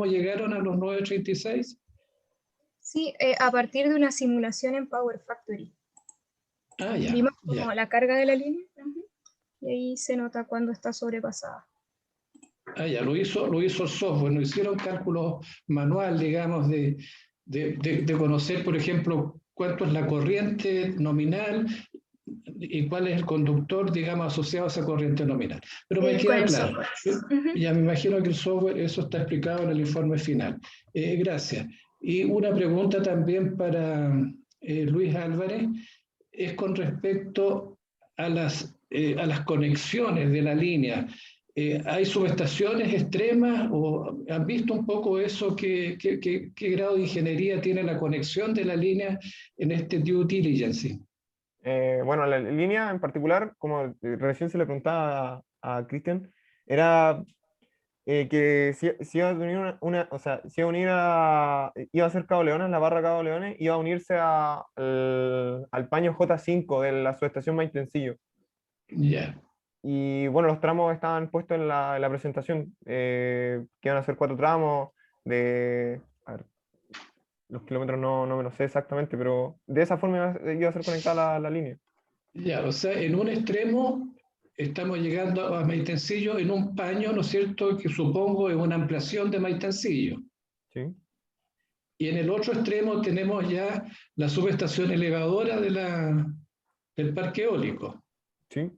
llegaron a los 986? Sí, a partir de una simulación en Power Factory. Ah, ya. Vimos como la carga de la línea, y ahí se nota cuando está sobrepasada. Ah, ya, lo hizo el software, no hicieron cálculos manual, digamos, de conocer, por ejemplo, cuánto es la corriente nominal y cuál es el conductor, digamos, asociado a esa corriente nominal. Pero me queda claro. Ya me imagino que el software, eso está explicado en el informe final. Gracias. Y una pregunta también para Luis Álvarez, es con respecto a las conexiones de la línea. ¿Hay subestaciones extremas o han visto un poco eso? ¿Qué grado de ingeniería tiene la conexión de la línea en este due diligence? Bueno, la línea en particular, como recién se le preguntaba a Cristian, era que si iba a unir o sea, si iba a unir iba a ser Cabo Leones, la barra Cabo Leones, iba a unirse al paño J5 de la subestación Maitencillo. Ya. Y bueno, los tramos estaban puestos en la presentación, que iban a ser 4 tramos a ver, los kilómetros no me lo sé exactamente, pero de esa forma iba a ser conectada la línea. Ya, o sea, en un extremo estamos llegando a Maitencillo en un paño, ¿no es cierto?, que supongo es una ampliación de Maitencillo. Sí. Y en el otro extremo tenemos ya la subestación elevadora del parque eólico. Sí.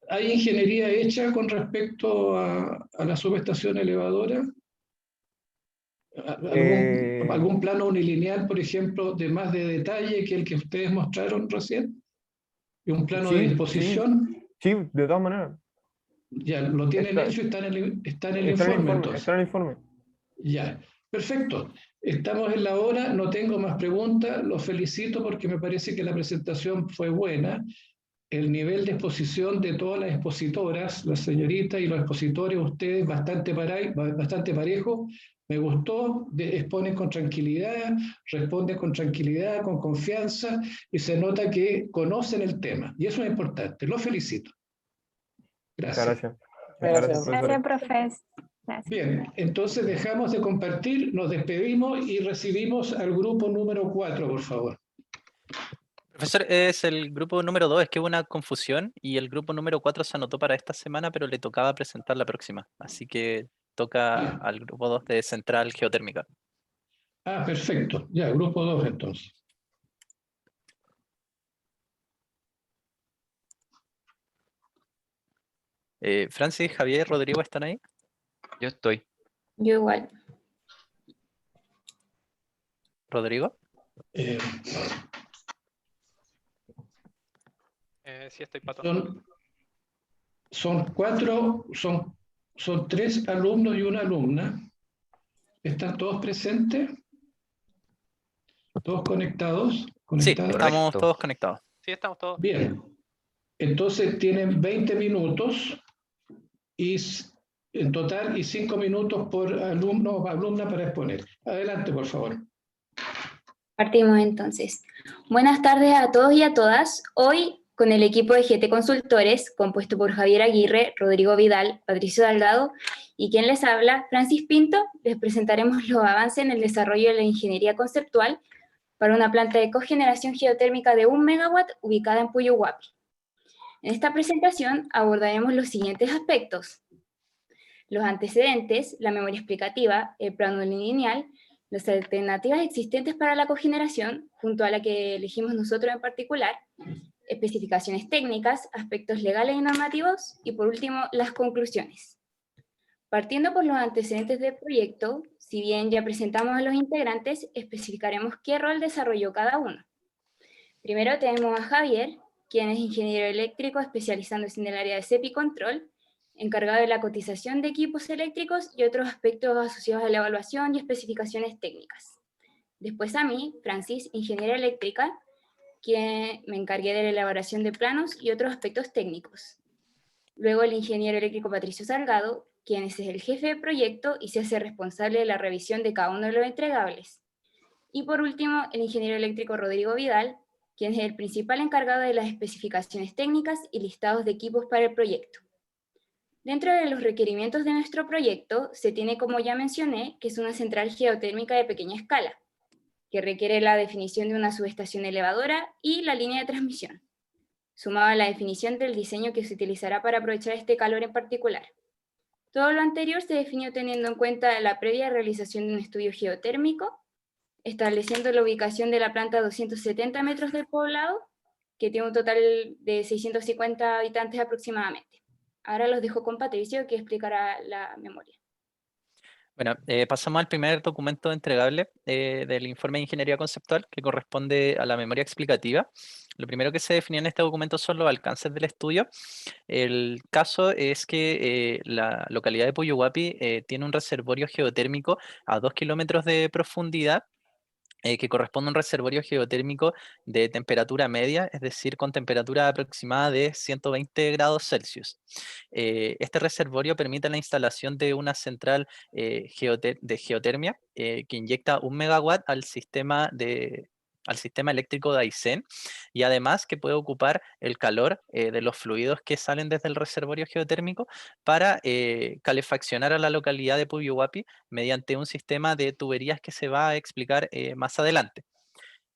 ¿Hay ingeniería hecha con respecto a la subestación elevadora? ¿Algún plano unilineal, por ejemplo, de más de detalle que el que ustedes mostraron recién? ¿Y un plano de disposición? Sí, de todas maneras. Ya, lo tienen hecho y está en el informe, entonces. Está en el informe. Ya, perfecto. Estamos en la hora, no tengo más preguntas, los felicito porque me parece que la presentación fue buena. El nivel de exposición de todas las expositoras, las señoritas y los expositores, ustedes bastante parejo. Me gustó, exponen con tranquilidad, responden con tranquilidad, con confianza y se nota que conocen el tema. Y eso es importante. Los felicito. Gracias. Muchas gracias. Gracias, profes. Gracias. Bien, entonces dejamos de compartir, nos despedimos y recibimos al grupo número 4, por favor. Profesor, es el grupo número 2, es que hubo una confusión y el grupo número 4 se anotó para esta semana, pero le tocaba presentar la próxima. Así que toca al grupo 2 de Central Geotérmica. Ah, perfecto. Ya, grupo 2 entonces. Francis, Javier, Rodrigo, ¿están ahí? Yo estoy. Yo igual. ¿Rodrigo? Sí, estoy, Pato. Son 4, son 3 alumnos y una alumna. ¿Están todos presentes? ¿Todos conectados? Sí, estamos todos conectados. Sí, estamos todos. Bien. Entonces tienen 20 minutos y en total y 5 minutos por alumno o alumna para exponer. Adelante, por favor. Partimos entonces. Buenas tardes a todos y a todas. Hoy, con el equipo de GT Consultores, compuesto por Javier Aguirre, Rodrigo Vidal, Patricio Delgado y quien les habla, Francis Pinto, les presentaremos los avances en el desarrollo de la ingeniería conceptual para una planta de cogeneración geotérmica de 1 megawatt ubicada en Puyo Huapi. En esta presentación abordaremos los siguientes aspectos: los antecedentes, la memoria explicativa, el plano lineal, las alternativas existentes para la cogeneración, junto a la que elegimos nosotros en particular, especificaciones técnicas, aspectos legales y normativos, y por último, las conclusiones. Partiendo por los antecedentes del proyecto, si bien ya presentamos a los integrantes, especificaremos qué rol desarrolló cada uno. Primero tenemos a Javier, quien es ingeniero eléctrico especializándose en el área de CEP y control, encargado de la cotización de equipos eléctricos y otros aspectos asociados a la evaluación y especificaciones técnicas. Después a mí, Francis, ingeniera eléctrica, quien me encargué de la elaboración de planos y otros aspectos técnicos. Luego el ingeniero eléctrico Patricio Salgado, quien es el jefe de proyecto y se hace responsable de la revisión de cada uno de los entregables. Y por último, el ingeniero eléctrico Rodrigo Vidal, quien es el principal encargado de las especificaciones técnicas y listados de equipos para el proyecto. Dentro de los requerimientos de nuestro proyecto se tiene, como ya mencioné, que es una central geotérmica de pequeña escala, que requiere la definición de una subestación elevadora y la línea de transmisión, sumado a la definición del diseño que se utilizará para aprovechar este calor en particular. Todo lo anterior se definió teniendo en cuenta la previa realización de un estudio geotérmico, estableciendo la ubicación de la planta a 270 metros del poblado, que tiene un total de 650 habitantes aproximadamente. Ahora los dejo con Patricio, que explicará la memoria. Bueno, pasamos al primer documento entregable del informe de ingeniería conceptual, que corresponde a la memoria explicativa. Lo primero que se definió en este documento son los alcances del estudio. El caso es que la localidad de Puyuhuapi tiene un reservorio geotérmico a 2 kilómetros de profundidad, que corresponde a un reservorio geotérmico de temperatura media, es decir, con temperatura aproximada de 120 grados Celsius. Este reservorio permite la instalación de una central de geotermia que inyecta 1 megawatt al sistema eléctrico de Aysén, y además que puede ocupar el calor de los fluidos que salen desde el reservorio geotérmico para calefaccionar a la localidad de Puyuhuapi mediante un sistema de tuberías que se va a explicar más adelante.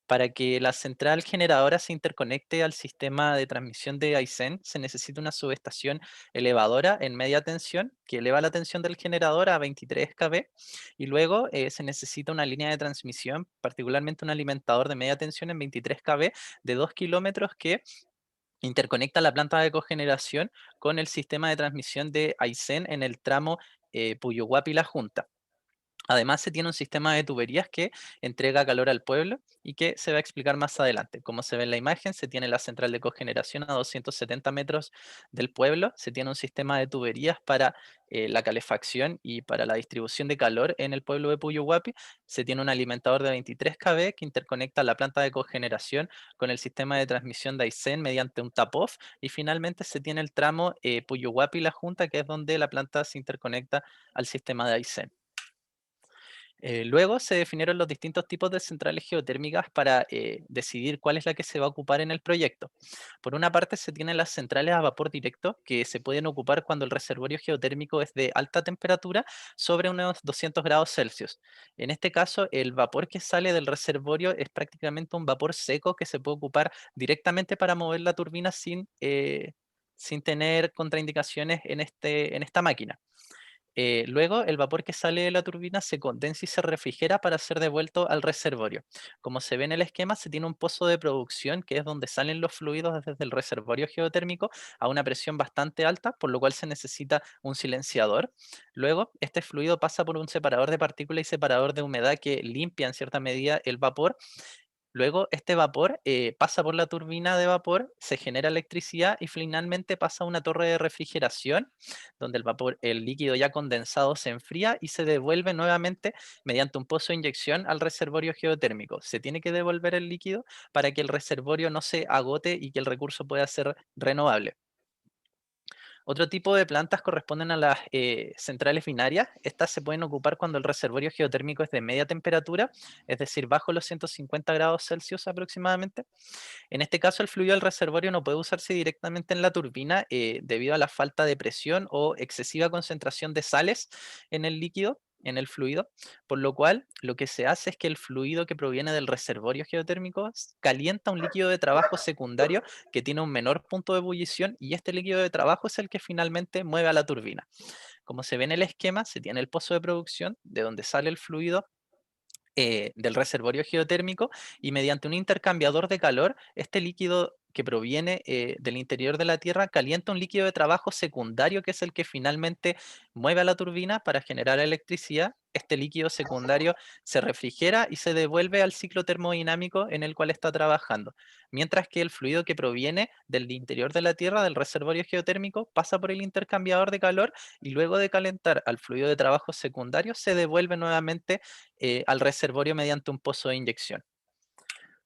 Para que la central generadora se interconecte al sistema de transmisión de Aysén, se necesita una subestación elevadora en media tensión que eleva la tensión del generador a 23 kV, y luego se necesita una línea de transmisión, particularmente un alimentador de media tensión en 23 kV de 2 kilómetros que interconecta la planta de cogeneración con el sistema de transmisión de Aysén en el tramo Puyuhuapi-La Junta. Además, se tiene un sistema de tuberías que entrega calor al pueblo y que se va a explicar más adelante. Como se ve en la imagen, se tiene la central de cogeneración a 270 metros del pueblo, se tiene un sistema de tuberías para la calefacción y para la distribución de calor en el pueblo de Puyuhuapi, se tiene un alimentador de 23 kV que interconecta la planta de cogeneración con el sistema de transmisión de Aysén mediante un tap-off, y finalmente se tiene el tramo Puyuhuapi-La Junta, que es donde la planta se interconecta al sistema de Aysén. Luego se definieron los distintos tipos de centrales geotérmicas para decidir cuál es la que se va a ocupar en el proyecto. Por una parte se tienen las centrales a vapor directo, que se pueden ocupar cuando el reservorio geotérmico es de alta temperatura, sobre unos 200 grados Celsius. En este caso, el vapor que sale del reservorio es prácticamente un vapor seco que se puede ocupar directamente para mover la turbina sin tener contraindicaciones en esta máquina. Luego, el vapor que sale de la turbina se condensa y se refrigera para ser devuelto al reservorio. Como se ve en el esquema, se tiene un pozo de producción, que es donde salen los fluidos desde el reservorio geotérmico a una presión bastante alta, por lo cual se necesita un silenciador. Luego, este fluido pasa por un separador de partículas y separador de humedad que limpia en cierta medida el vapor. Luego, este vapor pasa por la turbina de vapor, se genera electricidad y finalmente pasa a una torre de refrigeración, donde el líquido ya condensado se enfría y se devuelve nuevamente mediante un pozo de inyección al reservorio geotérmico. Se tiene que devolver el líquido para que el reservorio no se agote y que el recurso pueda ser renovable. Otro tipo de plantas corresponden a las centrales binarias. Estas se pueden ocupar cuando el reservorio geotérmico es de media temperatura, es decir, bajo los 150 grados Celsius aproximadamente. En este caso, el fluido del reservorio no puede usarse directamente en la turbina debido a la falta de presión o excesiva concentración de sales en el líquido, en el fluido, por lo cual lo que se hace es que el fluido que proviene del reservorio geotérmico calienta un líquido de trabajo secundario que tiene un menor punto de ebullición, y este líquido de trabajo es el que finalmente mueve a la turbina. Como se ve en el esquema, se tiene el pozo de producción de donde sale el fluido del reservorio geotérmico, y mediante un intercambiador de calor, este líquido que proviene del interior de la Tierra calienta un líquido de trabajo secundario que es el que finalmente mueve a la turbina para generar electricidad. Este líquido secundario se refrigera y se devuelve al ciclo termodinámico en el cual está trabajando, mientras que el fluido que proviene del interior de la Tierra, del reservorio geotérmico, pasa por el intercambiador de calor y luego de calentar al fluido de trabajo secundario se devuelve nuevamente al reservorio mediante un pozo de inyección.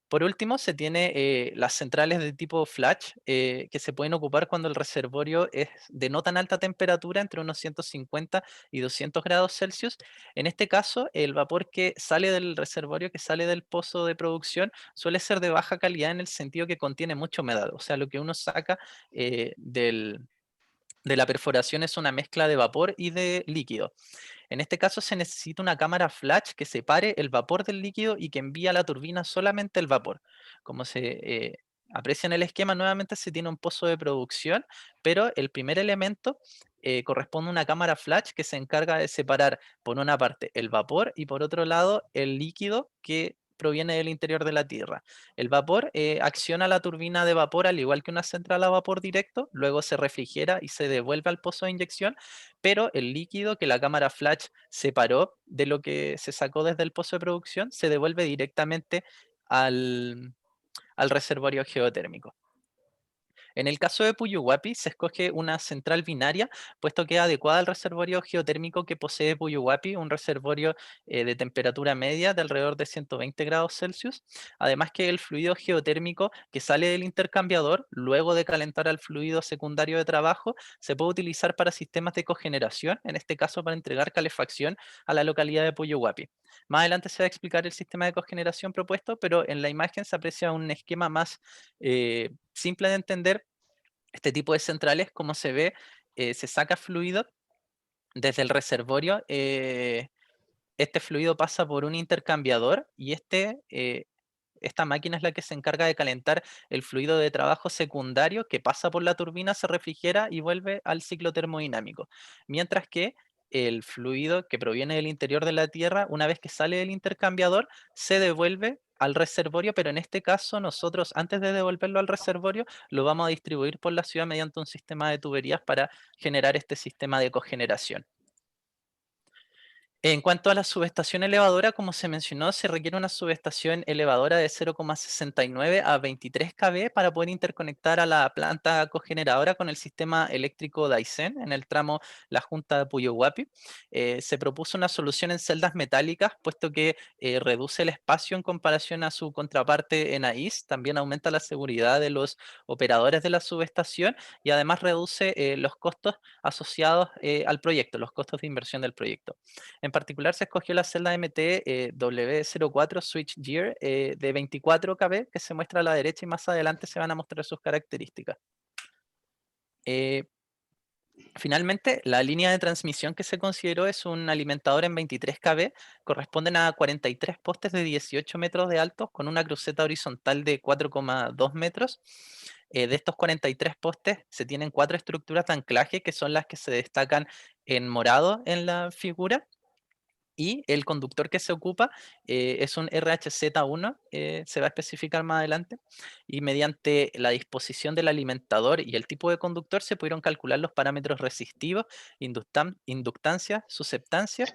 Por último, se tiene las centrales de tipo flash, que se pueden ocupar cuando el reservorio es de no tan alta temperatura, entre unos 150 y 200 grados Celsius. En este caso, el vapor que sale del reservorio, que sale del pozo de producción, suele ser de baja calidad en el sentido que contiene mucha humedad. O sea, lo que uno saca del de la perforación es una mezcla de vapor y de líquido. En este caso se necesita una cámara flash que separe el vapor del líquido y que envíe a la turbina solamente el vapor. Como se aprecia en el esquema, nuevamente se tiene un pozo de producción, pero el primer elemento corresponde a una cámara flash que se encarga de separar por una parte el vapor y por otro lado el líquido que proviene del interior de la Tierra. El vapor acciona la turbina de vapor al igual que una central a vapor directo, luego se refrigera y se devuelve al pozo de inyección, pero el líquido que la cámara flash separó de lo que se sacó desde el pozo de producción se devuelve directamente al reservorio geotérmico. En el caso de Puyuhuapi se escoge una central binaria, puesto que es adecuada al reservorio geotérmico que posee Puyuhuapi, un reservorio de temperatura media de alrededor de 120 grados Celsius. Además que el fluido geotérmico que sale del intercambiador, luego de calentar al fluido secundario de trabajo, se puede utilizar para sistemas de cogeneración, en este caso para entregar calefacción a la localidad de Puyuhuapi. Más adelante se va a explicar el sistema de cogeneración propuesto, pero en la imagen se aprecia un esquema más simple de entender. Este tipo de centrales, como se ve, se saca fluido desde el reservorio. Este fluido pasa por un intercambiador y esta máquina es la que se encarga de calentar el fluido de trabajo secundario que pasa por la turbina, se refrigera y vuelve al ciclo termodinámico. Mientras que el fluido que proviene del interior de la Tierra, una vez que sale del intercambiador, se devuelve al reservorio, pero en este caso nosotros antes de devolverlo al reservorio lo vamos a distribuir por la ciudad mediante un sistema de tuberías para generar este sistema de cogeneración. En cuanto a la subestación elevadora, como se mencionó, se requiere una subestación elevadora de 0,69 a 23 kV para poder interconectar a la planta cogeneradora con el sistema eléctrico Daisen en el tramo La Junta de Puyuhuapi. Se propuso una solución en celdas metálicas, puesto que reduce el espacio en comparación a su contraparte en AIS, también aumenta la seguridad de los operadores de la subestación y además reduce los costos asociados al proyecto, los costos de inversión del proyecto. En particular se escogió la celda MT W04 Switchgear de 24 kV que se muestra a la derecha y más adelante se van a mostrar sus características. Finalmente, la línea de transmisión que se consideró es un alimentador en 23 kV, corresponden a 43 postes de 18 metros de alto con una cruceta horizontal de 4,2 metros. De estos 43 postes se tienen 4 estructuras de anclaje que son las que se destacan en morado en la figura. Y el conductor que se ocupa es un RHZ1, se va a especificar más adelante, y mediante la disposición del alimentador y el tipo de conductor se pudieron calcular los parámetros resistivos, inductancia, susceptancia,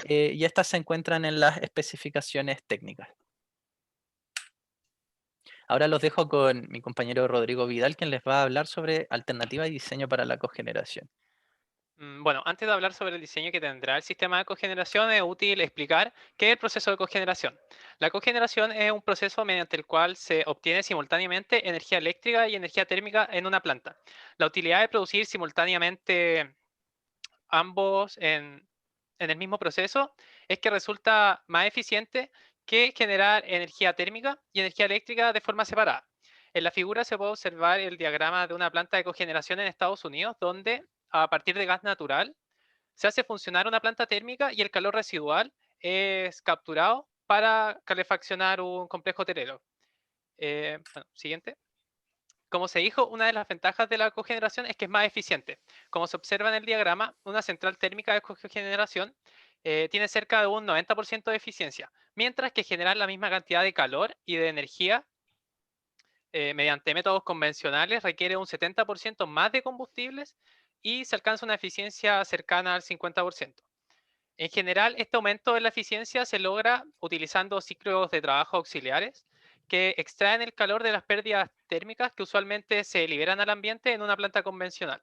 y estas se encuentran en las especificaciones técnicas. Ahora los dejo con mi compañero Rodrigo Vidal, quien les va a hablar sobre alternativa y diseño para la cogeneración. Bueno, antes de hablar sobre el diseño que tendrá el sistema de cogeneración, es útil explicar qué es el proceso de cogeneración. La cogeneración es un proceso mediante el cual se obtiene simultáneamente energía eléctrica y energía térmica en una planta. La utilidad de producir simultáneamente ambos en el mismo proceso es que resulta más eficiente que generar energía térmica y energía eléctrica de forma separada. En la figura se puede observar el diagrama de una planta de cogeneración en Estados Unidos, donde a partir de gas natural se hace funcionar una planta térmica y el calor residual es capturado para calefaccionar un complejo hotelero. Bueno, siguiente. Como se dijo, una de las ventajas de la cogeneración es que es más eficiente. Como se observa en el diagrama, una central térmica de cogeneración tiene cerca de un 90% de eficiencia, mientras que generar la misma cantidad de calor y de energía mediante métodos convencionales requiere un 70% más de combustibles y se alcanza una eficiencia cercana al 50%. En general, este aumento de la eficiencia se logra utilizando ciclos de trabajo auxiliares que extraen el calor de las pérdidas térmicas que usualmente se liberan al ambiente en una planta convencional.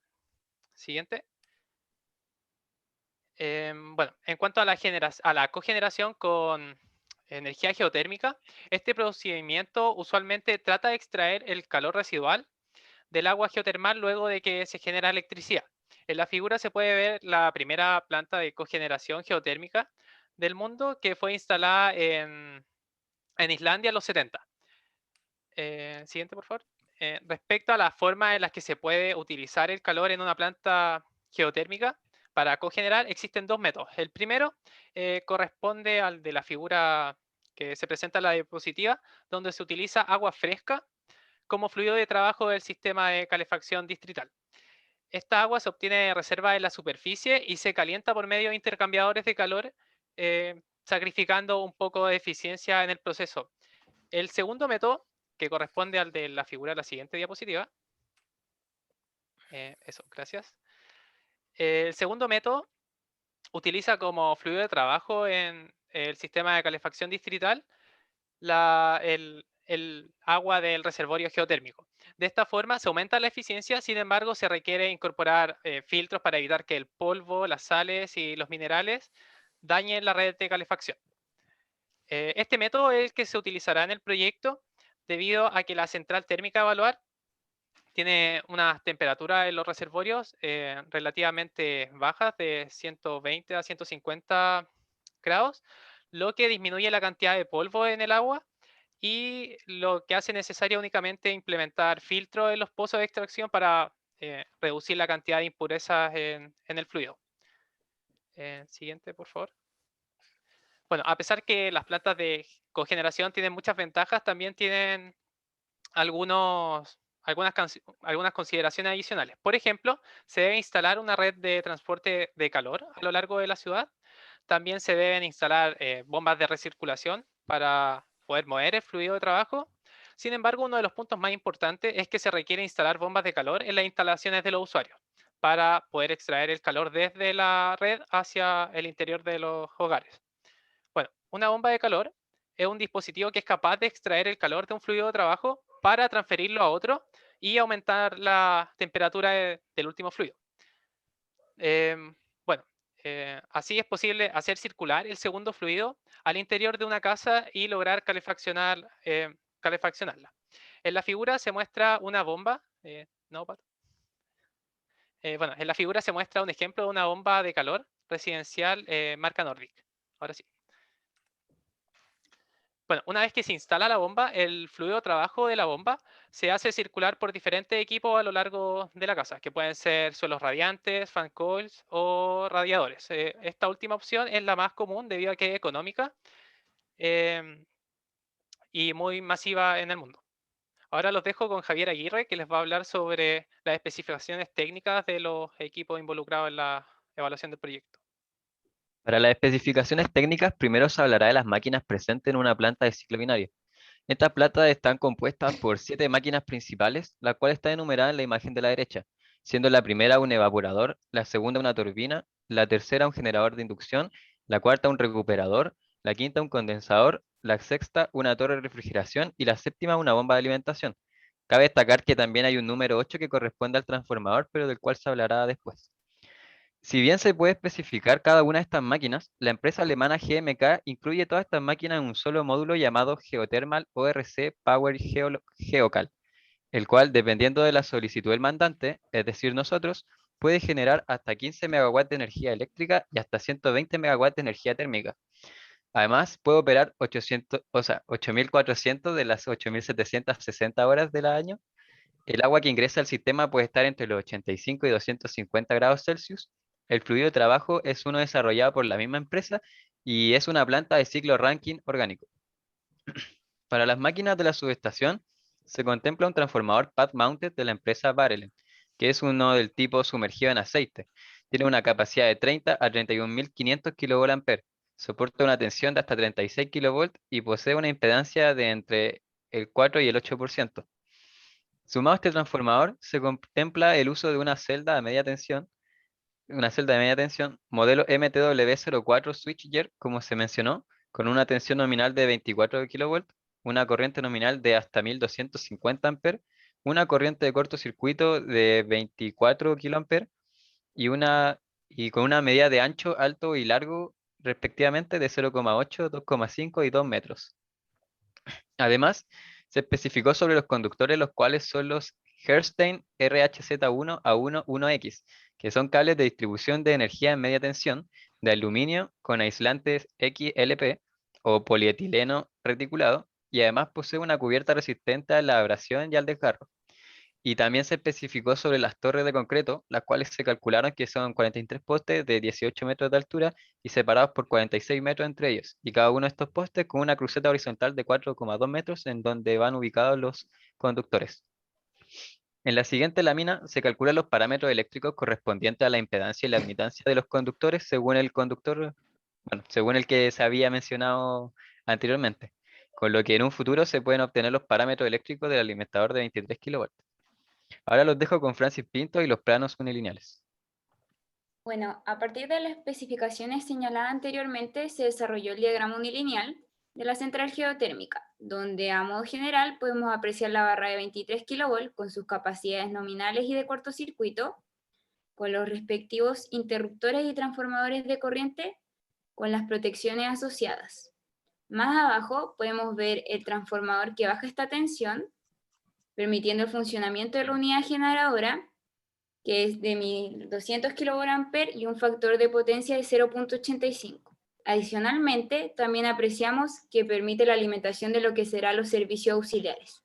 Siguiente. Bueno, en cuanto a la cogeneración con energía geotérmica, este procedimiento usualmente trata de extraer el calor residual del agua geotermal luego de que se genera electricidad. En la figura se puede ver la primera planta de cogeneración geotérmica del mundo que fue instalada en Islandia en los 70. Siguiente, por favor. respecto a la forma en la que se puede utilizar el calor en una planta geotérmica para cogenerar, existen dos métodos. El primero corresponde al de la figura que se presenta en la diapositiva, donde se utiliza agua fresca como fluido de trabajo del sistema de calefacción distrital. Esta agua se obtiene reserva en la superficie y se calienta por medio de intercambiadores de calor, sacrificando un poco de eficiencia en el proceso. El segundo método, que corresponde al de la figura de la siguiente diapositiva. Eso, gracias. El segundo método utiliza como fluido de trabajo en el sistema de calefacción distrital el agua del reservorio geotérmico. De esta forma se aumenta la eficiencia, sin embargo se requiere incorporar filtros para evitar que el polvo, las sales y los minerales dañen la red de calefacción. Este método es el que se utilizará en el proyecto debido a que la central térmica a evaluar tiene unas temperaturas en los reservorios relativamente bajas, de 120 a 150 grados, lo que disminuye la cantidad de polvo en el agua y lo que hace necesario únicamente implementar filtros en los pozos de extracción para reducir la cantidad de impurezas en el fluido. Siguiente, por favor. Bueno, a pesar que las plantas de cogeneración tienen muchas ventajas, también tienen algunas consideraciones adicionales. Por ejemplo, se debe instalar una red de transporte de calor a lo largo de la ciudad. También se deben instalar bombas de recirculación para poder mover el fluido de trabajo. Sin embargo, uno de los puntos más importantes es que se requiere instalar bombas de calor en las instalaciones de los usuarios para poder extraer el calor desde la red hacia el interior de los hogares. Bueno, una bomba de calor es un dispositivo que es capaz de extraer el calor de un fluido de trabajo para transferirlo a otro y aumentar la temperatura del último fluido. Bueno, así es posible hacer circular el segundo fluido al interior de una casa y lograr calefaccionarla. En la figura se muestra una bomba. No, Pato. Bueno, en la figura se muestra un ejemplo de una bomba de calor residencial marca Nordic. Ahora sí. Bueno, una vez que se instala la bomba, el fluido de trabajo de la bomba se hace circular por diferentes equipos a lo largo de la casa, que pueden ser suelos radiantes, fan coils o radiadores. Esta última opción es la más común debido a que es económica y muy masiva en el mundo. Ahora los dejo con Javier Aguirre, que les va a hablar sobre las especificaciones técnicas de los equipos involucrados en la evaluación del proyecto. Para las especificaciones técnicas, primero se hablará de las máquinas presentes en una planta de ciclo binario. Estas plantas están compuestas por 7 máquinas principales, la cual está enumerada en la imagen de la derecha, siendo la primera un evaporador, la segunda una turbina, la tercera un generador de inducción, la cuarta un recuperador, la quinta un condensador, la sexta una torre de refrigeración y la séptima una bomba de alimentación. Cabe destacar que también hay un número 8 que corresponde al transformador, pero del cual se hablará después. Si bien se puede especificar cada una de estas máquinas, la empresa alemana GMK incluye todas estas máquinas en un solo módulo llamado Geothermal ORC Power Geocal, el cual, dependiendo de la solicitud del mandante, es decir, nosotros, puede generar hasta 15 MW de energía eléctrica y hasta 120 MW de energía térmica. Además, puede operar 8.400 de las 8.760 horas del año. El agua que ingresa al sistema puede estar entre los 85 y 250 grados Celsius. El fluido de trabajo es uno desarrollado por la misma empresa y es una planta de ciclo Rankine orgánico. Para las máquinas de la subestación, se contempla un transformador pad mounted de la empresa Barelen, que es uno del tipo sumergido en aceite. Tiene una capacidad de 30 a 31.500 kVA, soporta una tensión de hasta 36 kV y posee una impedancia de entre el 4 y el 8%. Sumado a este transformador, se contempla el uso de una celda de media tensión, modelo MTW04 switchgear, como se mencionó, con una tensión nominal de 24 kV, una corriente nominal de hasta 1250 A, una corriente de cortocircuito de 24 kA y con una medida de ancho, alto y largo respectivamente de 0,8, 2,5 y 2 metros. Además, se especificó sobre los conductores, los cuales son los Herstein RHZ1A1-1X, que son cables de distribución de energía en media tensión de aluminio con aislantes XLP o polietileno reticulado, y además posee una cubierta resistente a la abrasión y al desgarro. Y también se especificó sobre las torres de concreto, las cuales se calcularon que son 43 postes de 18 metros de altura y separados por 46 metros entre ellos, y cada uno de estos postes con una cruceta horizontal de 4,2 metros en donde van ubicados los conductores. En la siguiente lámina se calculan los parámetros eléctricos correspondientes a la impedancia y la admitancia de los conductores según el conductor, bueno, según el que se había mencionado anteriormente, con lo que en un futuro se pueden obtener los parámetros eléctricos del alimentador de 23 kW. Ahora los dejo con Francis Pinto y los planos unilineales. Bueno, a partir de las especificaciones señaladas anteriormente, se desarrolló el diagrama unilineal de la central geotérmica, donde a modo general podemos apreciar la barra de 23 kV con sus capacidades nominales y de cortocircuito, con los respectivos interruptores y transformadores de corriente, con las protecciones asociadas. Más abajo podemos ver el transformador que baja esta tensión, permitiendo el funcionamiento de la unidad generadora, que es de 1200 kVA y un factor de potencia de 0.85. Adicionalmente, también apreciamos que permite la alimentación de lo que serán los servicios auxiliares.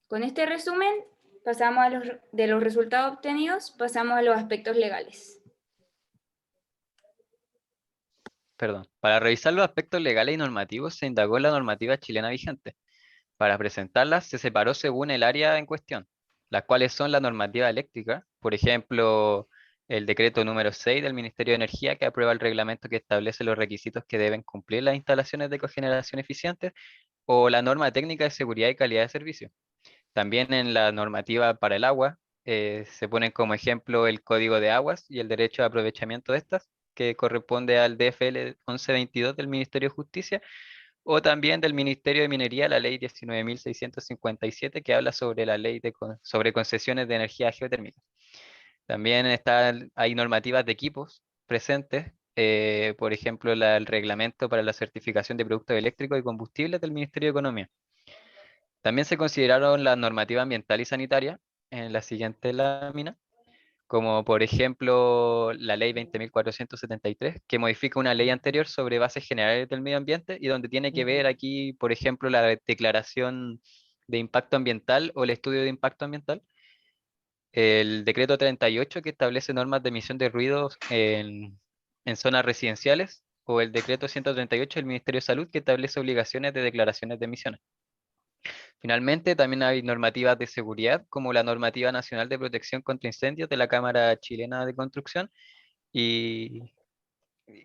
Con este resumen, pasamos de los resultados obtenidos, pasamos a los aspectos legales. Perdón. Para revisar los aspectos legales y normativos se indagó en la normativa chilena vigente. Para presentarlas se separó según el área en cuestión, las cuales son la normativa eléctrica, por ejemplo, el decreto número 6 del Ministerio de Energía que aprueba el reglamento que establece los requisitos que deben cumplir las instalaciones de cogeneración eficientes, o la norma técnica de seguridad y calidad de servicio. También en la normativa para el agua se ponen como ejemplo el Código de Aguas y el derecho de aprovechamiento de estas, que corresponde al DFL 1122 del Ministerio de Justicia, o también del Ministerio de Minería, la ley 19.657, que habla sobre la ley sobre concesiones de energía geotérmica. También hay normativas de equipos presentes, por ejemplo, el reglamento para la certificación de productos eléctricos y combustibles del Ministerio de Economía. También se consideraron la normativa ambiental y sanitaria en la siguiente lámina, como por ejemplo la ley 20.473, que modifica una ley anterior sobre bases generales del medio ambiente y donde tiene que ver aquí, por ejemplo, la declaración de impacto ambiental o el estudio de impacto ambiental. El decreto 38 que establece normas de emisión de ruidos en zonas residenciales, o el decreto 138 del Ministerio de Salud que establece obligaciones de declaraciones de emisiones. Finalmente, también hay normativas de seguridad, como la Normativa Nacional de Protección contra Incendios de la Cámara Chilena de Construcción, y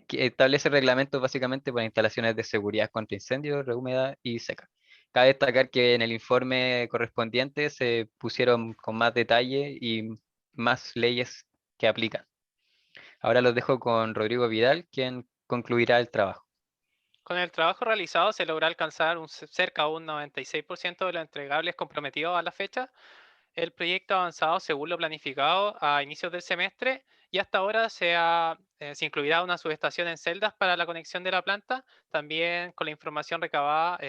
que establece reglamentos básicamente para instalaciones de seguridad contra incendios, rehúmeda y seca. Cabe destacar que en el informe correspondiente se pusieron con más detalle y más leyes que aplican. Ahora los dejo con Rodrigo Vidal, quien concluirá el trabajo. Con el trabajo realizado se logra alcanzar cerca de un 96% de los entregables comprometidos a la fecha. El proyecto ha avanzado según lo planificado a inicios del semestre y hasta ahora se incluirá una subestación en celdas para la conexión de la planta. También con la información recabada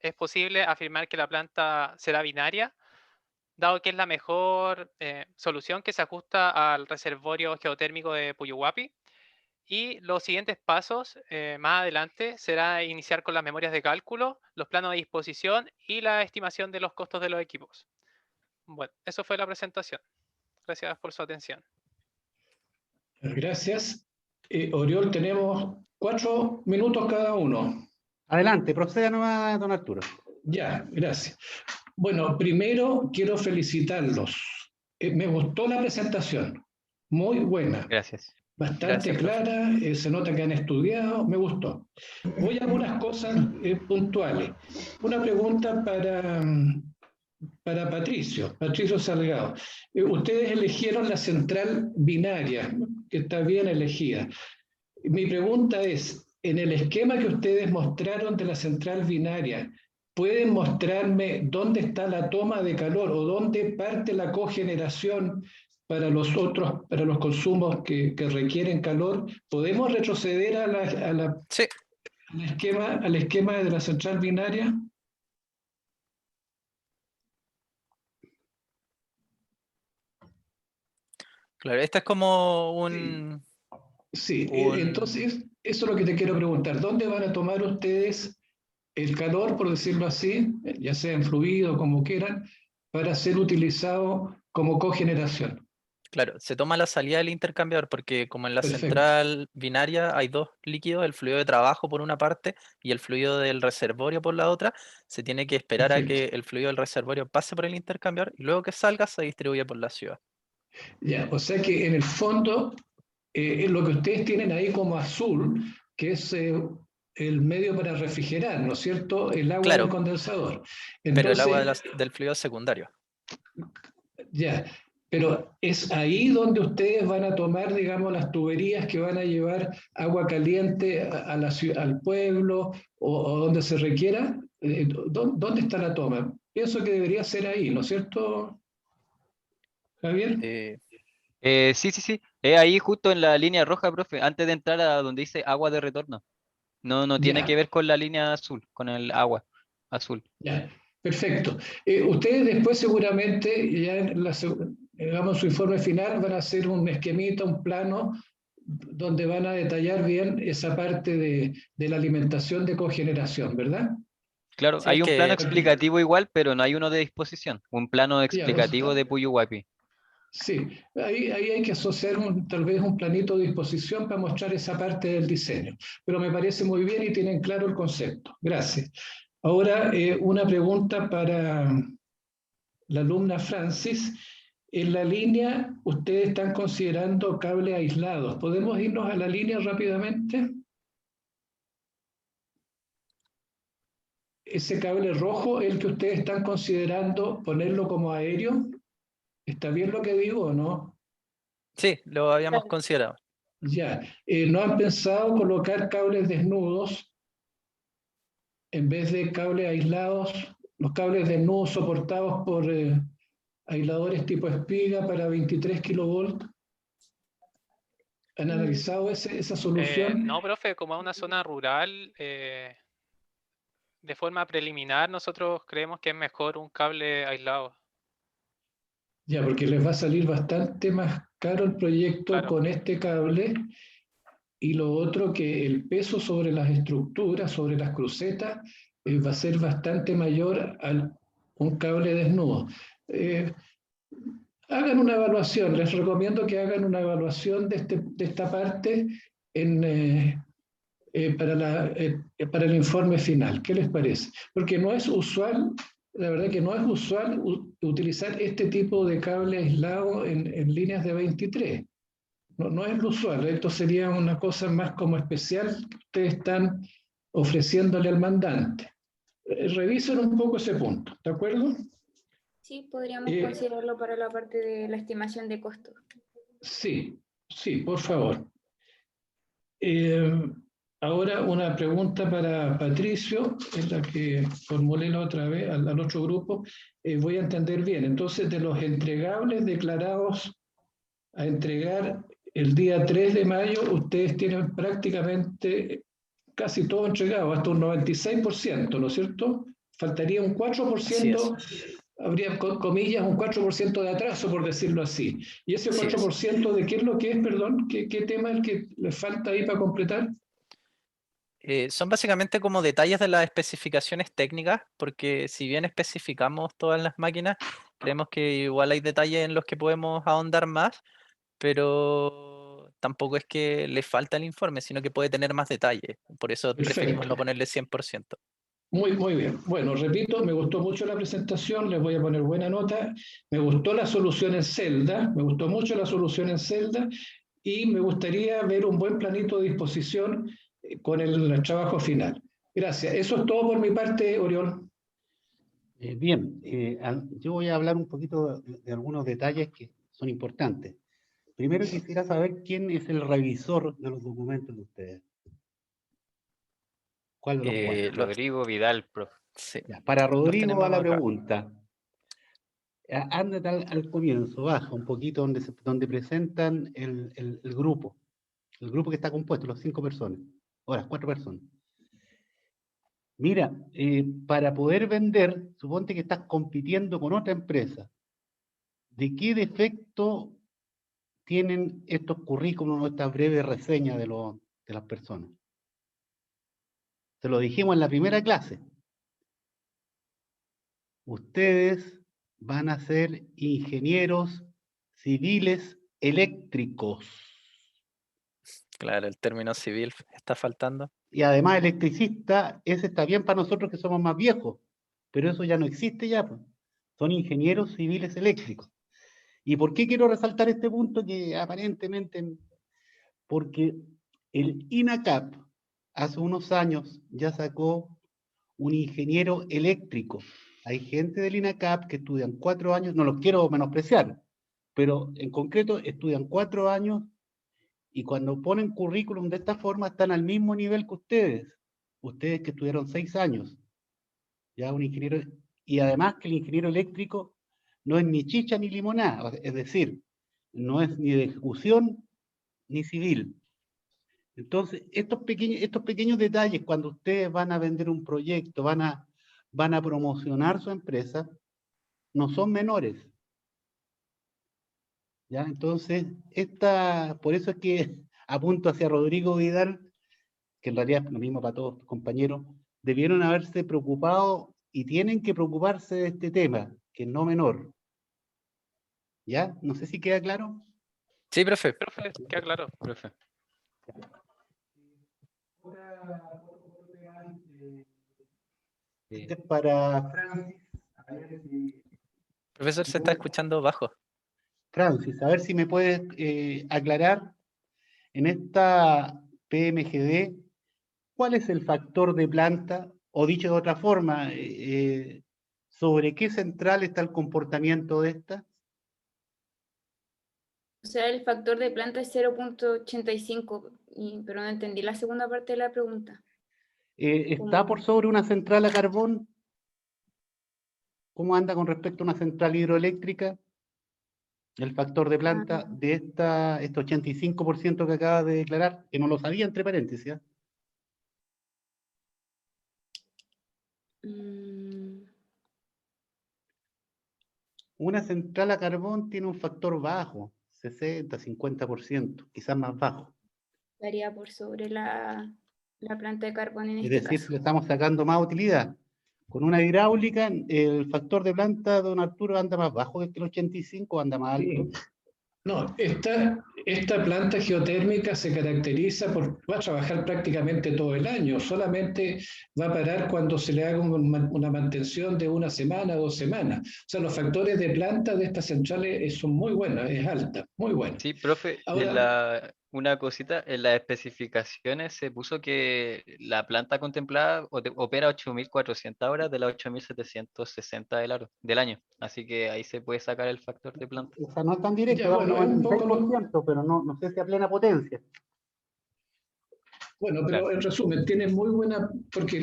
es posible afirmar que la planta será binaria, dado que es la mejor solución que se ajusta al reservorio geotérmico de Puyuhuapi. Y los siguientes pasos más adelante será iniciar con las memorias de cálculo, los planos de disposición y la estimación de los costos de los equipos. Bueno, eso fue la presentación. Gracias por su atención. Gracias. Oriol, tenemos 4 minutos cada uno. Adelante, proceda nomás, don Arturo. Ya, gracias. Bueno, primero quiero felicitarlos. Me gustó la presentación, muy buena. Gracias. Bastante Gracias, clara, se nota que han estudiado, me gustó. Voy a algunas cosas puntuales. Una pregunta para Patricio Salgado. Ustedes eligieron la central binaria, que está bien elegida. Mi pregunta es, en el esquema que ustedes mostraron de la central binaria, ¿pueden mostrarme dónde está la toma de calor o dónde parte la cogeneración para los consumos que requieren calor? ¿Podemos retroceder Sí. al esquema de la central binaria? Claro, esta es como un... Sí, entonces eso es lo que te quiero preguntar. ¿Dónde van a tomar ustedes el calor, por decirlo así, ya sea en fluido, como quieran, para ser utilizado como cogeneración. Claro, se toma la salida del intercambiador porque como en la Perfecto. central binaria hay dos líquidos, el fluido de trabajo por una parte y el fluido del reservorio por la otra, se tiene que esperar a que el fluido del reservorio pase por el intercambiador y luego que salga se distribuye por la ciudad. Ya, o sea que en el fondo, lo que ustedes tienen ahí como azul, que es el medio para refrigerar, ¿no es cierto? El agua del Claro, condensador. pero el agua Entonces, del fluido secundario. ya, pero es ahí donde ustedes van a tomar, digamos, las tuberías que van a llevar agua caliente a la ciudad, al pueblo o donde se requiera. ¿Dónde está la toma? Pienso que debería ser ahí, ¿no es cierto, Javier? Sí, sí, sí. Es ahí justo en la línea roja, profe, antes de entrar a donde dice agua de retorno. No tiene que Ya, ver con la línea azul, con el agua azul. ya, perfecto. Ustedes después seguramente, ya digamos, su informe final, van a hacer un esquemita, un plano, donde van a detallar bien esa parte de la alimentación de cogeneración, ¿verdad? Claro, Sí, es hay un plano que explicativo igual, pero no hay uno de disposición. Un plano Ya, pues, explicativo de Puyuhuapi. sí, ahí hay que asociar tal vez un planito de disposición para mostrar esa parte del diseño, pero me parece muy bien y tienen claro el concepto. Gracias. Ahora, una pregunta para la alumna Francis. En la línea, ustedes están considerando cables aislados. ¿Podemos irnos a la línea rápidamente? Ese cable rojo, el que ustedes están considerando ponerlo como aéreo, ¿está bien lo que digo o no? sí, lo habíamos considerado. Ya, ¿no han pensado colocar cables desnudos en vez de cables aislados? Los cables desnudos soportados por aisladores tipo espiga para 23 kilovolts. ¿Han analizado esa solución? No, profe, como es una zona rural, de forma preliminar nosotros creemos que es mejor un cable aislado. Ya, porque les va a salir bastante más caro el proyecto Claro. con este cable y lo otro que el peso sobre las estructuras, sobre las crucetas, va a ser bastante mayor a un cable desnudo. Eh, Hagan una evaluación, les recomiendo que hagan una evaluación de esta parte en, para el informe final. ¿Qué les parece? Porque no es usual, la verdad que no es usual utilizar este tipo de cable aislado en líneas de 23. No es lo usual, esto sería una cosa más como especial que ustedes están ofreciéndole al mandante. Revisen un poco ese punto, ¿de acuerdo? Sí, podríamos Eh, considerarlo para la parte de la estimación de costos. sí, sí, por favor. Eh, Ahora una pregunta para Patricio, es la que formulé la otra vez al otro grupo. Voy a entender bien. Entonces, de los entregables declarados a entregar el día 3 de mayo, ustedes tienen prácticamente casi todo entregado, hasta un 96%, ¿no es cierto? Faltaría un Así es, 4%, habría comillas, un 4% de atraso, por decirlo así. ¿Y ese así es. 4% de qué es lo que es, perdón? ¿Qué tema es el que le falta ahí para completar? Son básicamente como detalles de las especificaciones técnicas, porque si bien especificamos todas las máquinas, creemos que igual hay detalles en los que podemos ahondar más, pero tampoco es que le falta el informe, sino que puede tener más detalles. Por eso preferimos Perfecto. no ponerle 100%. Muy bien. Bueno, repito, me gustó mucho la presentación, les voy a poner buena nota. Me gustó la solución en celda, me gustó mucho la solución en celda y me gustaría ver un buen planito de disposición con el trabajo final. Gracias. Eso es todo por mi parte, Oriol. Bien, yo voy a hablar un poquito de algunos detalles que son importantes. Primero quisiera saber quién es el revisor de los documentos de ustedes. ¿Cuál de los cuatro? Rodrigo Vidal, profe. Sí, Ya, para los Rodrigo va tenemos la acá. pregunta. Ándate al comienzo, baja un poquito donde presentan el grupo que está compuesto, las 5 personas, o las 4 personas. Mira, para poder vender, suponte que estás compitiendo con otra empresa. ¿De qué defecto tienen estos currículums o estas breves reseñas de las personas? Se lo dijimos en la primera clase. Ustedes van a ser ingenieros civiles eléctricos. Claro, el término civil está faltando. Y además electricista, ese está bien para nosotros que somos más viejos, pero eso ya no existe ya, pues. Son ingenieros civiles eléctricos. ¿Y por qué quiero resaltar este punto? Que aparentemente, porque el INACAP hace unos años ya sacó un ingeniero eléctrico. Hay gente del INACAP que estudian 4 años, no los quiero menospreciar, pero en concreto estudian 4 años y cuando ponen currículum de esta forma están al mismo nivel que ustedes que estudiaron 6 años, ya un ingeniero, y además que el ingeniero eléctrico no es ni chicha ni limonada, es decir, no es ni de ejecución ni civil. Entonces, estos pequeños detalles, cuando ustedes van a vender un proyecto, van a promocionar su empresa, no son menores. ¿Ya? Entonces, por eso es que apunto hacia Rodrigo Vidal, que en realidad es lo mismo para todos los compañeros, debieron haberse preocupado y tienen que preocuparse de este tema, que es no menor. ¿Ya? No sé si queda claro. Sí, profe. Profe, queda claro. Profe. Este es para Francis. A ver si, Profesor, se está escuchando bajo. Francis, a ver si me puedes aclarar en esta PMGD cuál es el factor de planta, o dicho de otra forma, sobre qué central está el comportamiento de esta. O sea, el factor de planta es 0.85, pero no entendí la segunda parte de la pregunta. ¿Está por sobre una central a carbón? ¿Cómo anda con respecto a una central hidroeléctrica? El factor de planta de este 85% que acaba de declarar, que no lo sabía entre paréntesis. ¿Eh? Una central a carbón tiene un factor bajo, 60, 50%, quizás más bajo. Estaría por sobre la planta de carbón en Es este decir, caso. si le estamos sacando más utilidad. Con una hidráulica, el factor de planta, don Arturo, anda más bajo que el 85, anda más alto. Sí. No, esta planta geotérmica se caracteriza va a trabajar prácticamente todo el año, solamente va a parar cuando se le haga una mantención de 1 semana, 2 semanas. O sea, los factores de planta de estas centrales son muy buenos, es alta, muy buena. Sí, profe, Ahora, una cosita, en las especificaciones se puso que la planta contemplada opera 8.400 horas de las 8.760 del año, así que ahí se puede sacar el factor de planta. O sea, no es tan directo, ya, da un bueno, es un poco 96%, pero no sé si a plena potencia. Bueno, pero Claro. en resumen, tiene muy buena, porque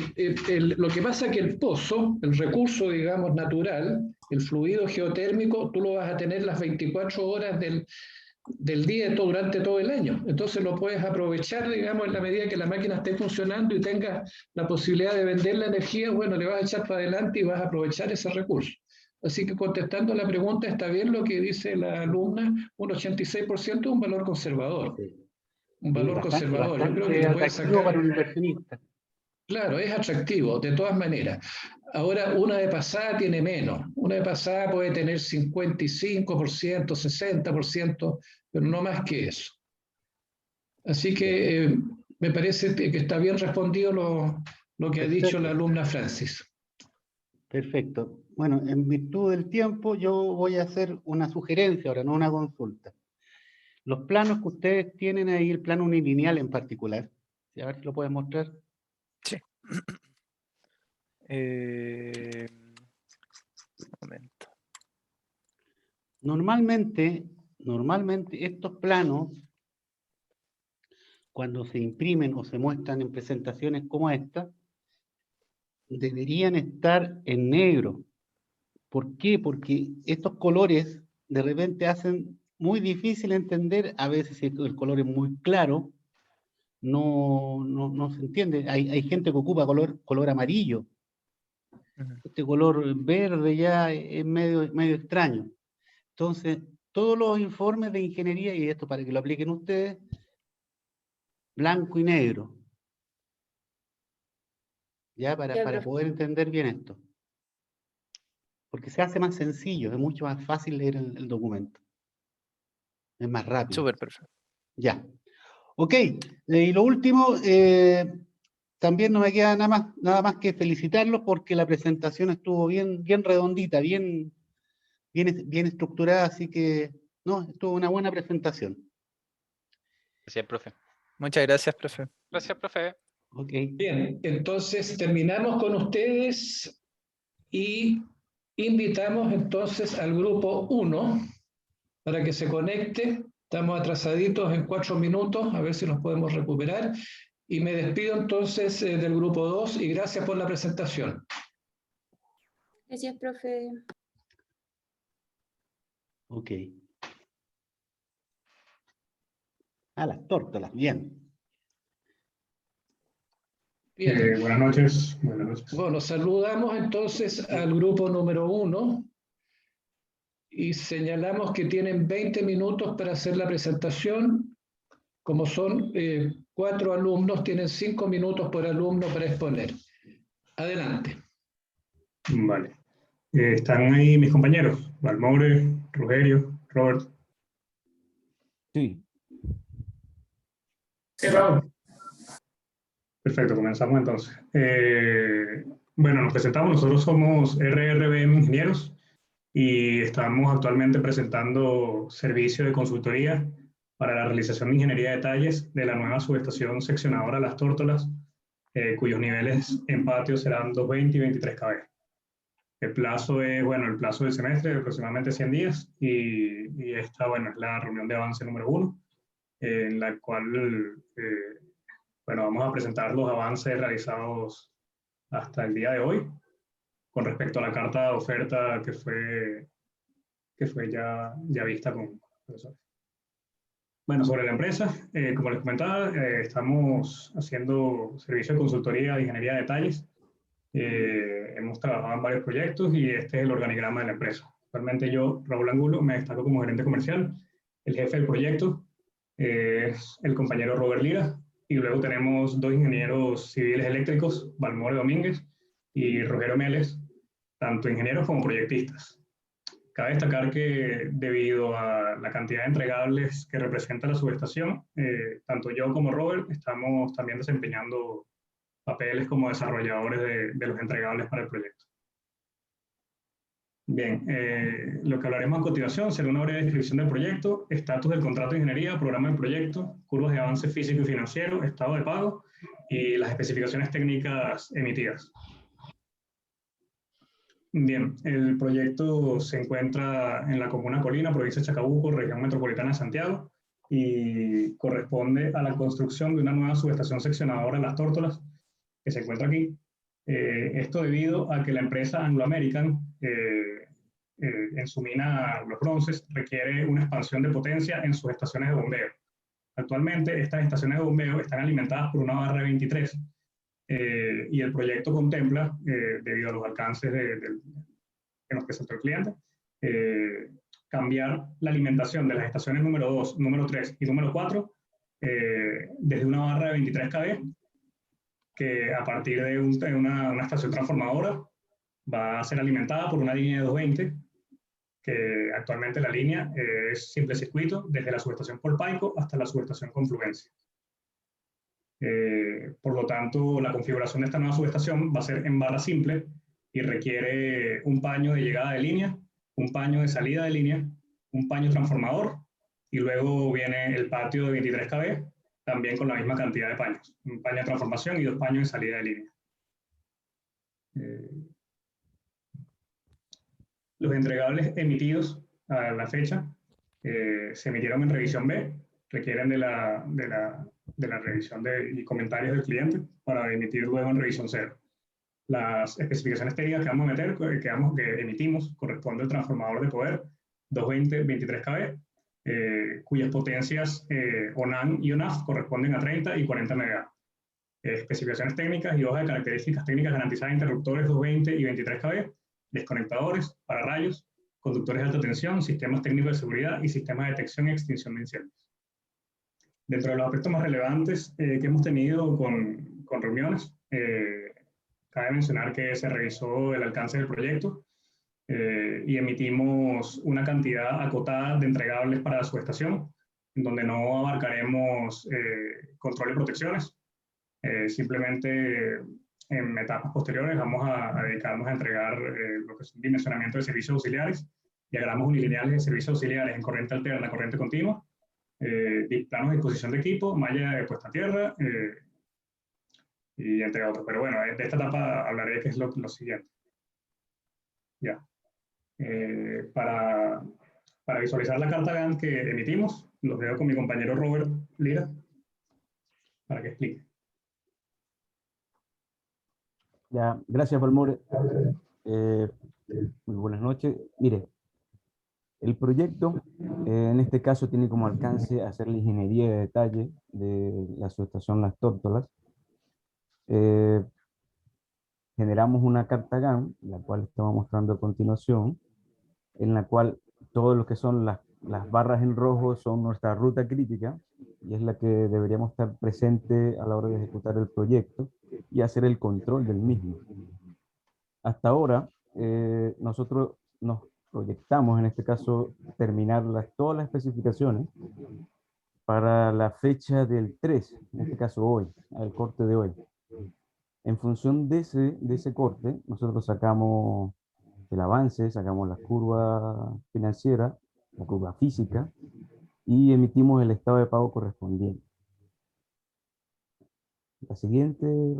lo que pasa es que el pozo, el recurso, digamos, natural, el fluido geotérmico, tú lo vas a tener las 24 horas del día durante todo el año. Entonces lo puedes aprovechar, digamos, en la medida que la máquina esté funcionando y tengas la posibilidad de vender la energía, bueno, le vas a echar para adelante y vas a aprovechar ese recurso. Así que contestando la pregunta, está bien lo que dice la alumna, un 86% es un valor conservador. Sí. Un valor conservador. Yo creo que le puedes atractivo para sacar. un inversionista. Claro, es atractivo, de todas maneras. Ahora, una de pasada tiene menos. Una de pasada puede tener 55%, 60%, pero no más que eso. Así que me parece que está bien respondido lo que ha dicho la alumna Francis. Perfecto. Bueno, en virtud del tiempo, yo voy a hacer una sugerencia ahora, no una consulta. Los planos que ustedes tienen ahí, el plano unilineal en particular, a ver si lo pueden mostrar. Sí. Un momento. Normalmente estos planos, cuando se imprimen o se muestran en presentaciones como esta, deberían estar en negro. ¿Por qué? Porque estos colores de repente hacen muy difícil entender, a veces si el color es muy claro, no se entiende. Hay gente que ocupa color amarillo. Este color verde ya es medio extraño. Entonces, todos los informes de ingeniería, y esto para que lo apliquen ustedes, blanco y negro. ya para profe. poder entender bien esto. Porque se hace más sencillo, es mucho más fácil leer el documento. Es más rápido. Súper, perfecto. Ya. Ok, y lo último, también no me queda nada más que felicitarlos porque la presentación estuvo bien redondita, bien estructurada, así que no, estuvo una buena presentación. Gracias, profe. Muchas gracias, profe. Gracias, profe. Ok. Bien, entonces terminamos con ustedes y invitamos entonces al grupo 1 para que se conecte. Estamos atrasaditos en 4 minutos, a ver si nos podemos recuperar. Y me despido entonces del grupo 2 y gracias por la presentación. Gracias, profe. Ok. A las tórtolas, bien. Bien. Buenas noches. Buenas noches. Bueno, saludamos entonces al grupo número 1 y señalamos que tienen 20 minutos para hacer la presentación. Como son 4 alumnos, tienen 5 minutos por alumno para exponer. Adelante. Vale. ¿Están ahí mis compañeros? Valmore, Rogerio, Robert. Sí. Sí, Raúl. Perfecto, comenzamos entonces. Bueno, nos presentamos. Nosotros somos RRBM Ingenieros y estamos actualmente presentando servicio de consultoría para la realización de ingeniería de detalles de la nueva subestación seccionadora Las Tórtolas, cuyos niveles en patio serán 220 y 23 kV. El plazo es, bueno, el plazo del semestre de aproximadamente 100 días y esta, bueno, es la reunión de avance número 1, en la cual, bueno, vamos a presentar los avances realizados hasta el día de hoy con respecto a la carta de oferta que fue ya vista con profesores. Bueno, sobre la empresa, como les comentaba, estamos haciendo servicio de consultoría de ingeniería de detalles. Hemos trabajado en varios proyectos y este es el organigrama de la empresa. Actualmente yo, Raúl Angulo, me destaco como gerente comercial. El jefe del proyecto es el compañero Robert Lira y luego tenemos 2 ingenieros civiles eléctricos, Valmore Domínguez y Rogerio Meles, tanto ingenieros como proyectistas. Cabe destacar que debido a la cantidad de entregables que representa la subestación, tanto yo como Robert estamos también desempeñando papeles como desarrolladores de los entregables para el proyecto. Bien, lo que hablaremos a continuación será una breve descripción del proyecto, estatus del contrato de ingeniería, programa del proyecto, curvas de avance físico y financiero, estado de pago y las especificaciones técnicas emitidas. Bien, el proyecto se encuentra en la comuna Colina, provincia de Chacabuco, región metropolitana de Santiago, y corresponde a la construcción de una nueva subestación seccionadora Las Tórtolas, que se encuentra aquí. Esto debido a que la empresa Anglo American, en su mina Los Bronces, requiere una expansión de potencia en sus estaciones de bombeo. Actualmente, estas estaciones de bombeo están alimentadas por una barra de 23, y el proyecto contempla, debido a los alcances que nos presentó el cliente, cambiar la alimentación de las estaciones número 2, número 3 y número 4 desde una barra de 23 kV, que a partir de una estación transformadora va a ser alimentada por una línea de 220, que actualmente la línea es simple circuito desde la subestación Polpaico hasta la subestación Confluencia. Por lo tanto, la configuración de esta nueva subestación va a ser en barra simple y requiere un paño de llegada de línea, un paño de salida de línea, un paño transformador y luego viene el patio de 23 kV, también con la misma cantidad de paños, un paño de transformación y 2 paños de salida de línea. Los entregables emitidos a la fecha se emitieron en revisión B, requieren de la revisión y comentarios del cliente para emitir luego en revisión 0. Las especificaciones técnicas que vamos a meter, que emitimos, corresponde al transformador de poder 220-23 kV, cuyas potencias ONAN y ONAF corresponden a 30 y 40 MW. Especificaciones técnicas y hoja de características técnicas garantizadas de interruptores 220 y 23 kV, desconectadores, pararrayos, conductores de alta tensión, sistemas técnicos de seguridad y sistemas de detección y extinción de incendios. Dentro de los aspectos más relevantes que hemos tenido con reuniones, cabe mencionar que se revisó el alcance del proyecto y emitimos una cantidad acotada de entregables para su estación, en donde no abarcaremos control y protecciones. Simplemente en etapas posteriores vamos a dedicarnos a entregar lo que es un dimensionamiento de servicios auxiliares, diagramas unilineales de servicios auxiliares en corriente alterna, corriente continua, planos de disposición de equipo, malla de puesta a tierra, y entre otros. Pero bueno, de esta etapa hablaré que es lo siguiente. Ya. Para visualizar la carta Gantt que emitimos, los dejo con mi compañero Robert Lira para que explique. Ya, gracias, Balmore. Muy buenas noches. Mire, el proyecto, en este caso, tiene como alcance hacer la ingeniería de detalle de la subestación Las Tórtolas. Generamos una carta Gantt, la cual estamos mostrando a continuación, en la cual todo lo que son las barras en rojo son nuestra ruta crítica, y es la que deberíamos estar presente a la hora de ejecutar el proyecto y hacer el control del mismo. Hasta ahora, nosotros nos proyectamos, en este caso, terminar todas las especificaciones para la fecha del 3, en este caso hoy, al corte de hoy. En función de ese corte, nosotros sacamos el avance, sacamos la curva financiera, la curva física, y emitimos el estado de pago correspondiente. La siguiente,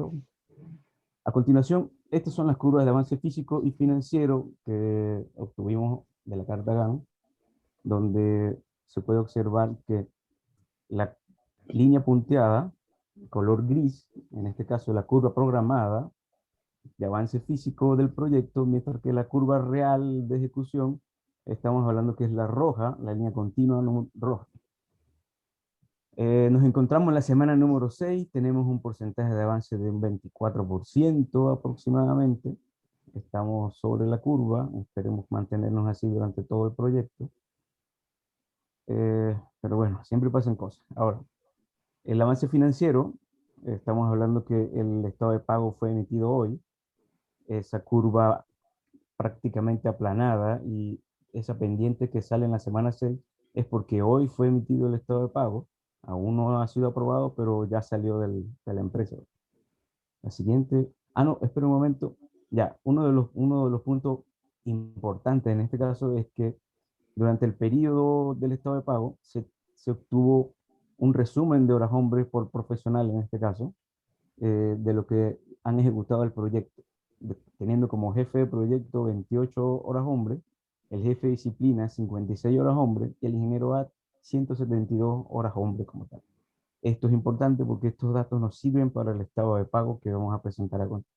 a continuación, estas son las curvas de avance físico y financiero que obtuvimos de la carta Gantt, donde se puede observar que la línea punteada, color gris, en este caso la curva programada de avance físico del proyecto, mientras que la curva real de ejecución, estamos hablando que es la roja, la línea continua roja. Nos encontramos en la semana número 6, tenemos un porcentaje de avance de un 24% aproximadamente. Estamos sobre la curva, esperemos mantenernos así durante todo el proyecto. Pero bueno, siempre pasan cosas. Ahora, el avance financiero, estamos hablando que el estado de pago fue emitido hoy, esa curva prácticamente aplanada, y esa pendiente que sale en la semana 6 es porque hoy fue emitido el estado de pago. Aún no ha sido aprobado, pero ya salió de la empresa. La siguiente, no, espera un momento. Ya, uno de los puntos importantes en este caso es que durante el periodo del estado de pago se obtuvo un resumen de horas hombres por profesional, en este caso, de lo que han ejecutado el proyecto, teniendo como jefe de proyecto 28 horas hombres, el jefe de disciplina 56 horas hombres y el ingeniero A 172 horas hombres como tal. Esto es importante porque estos datos nos sirven para el estado de pago que vamos a presentar a continuación.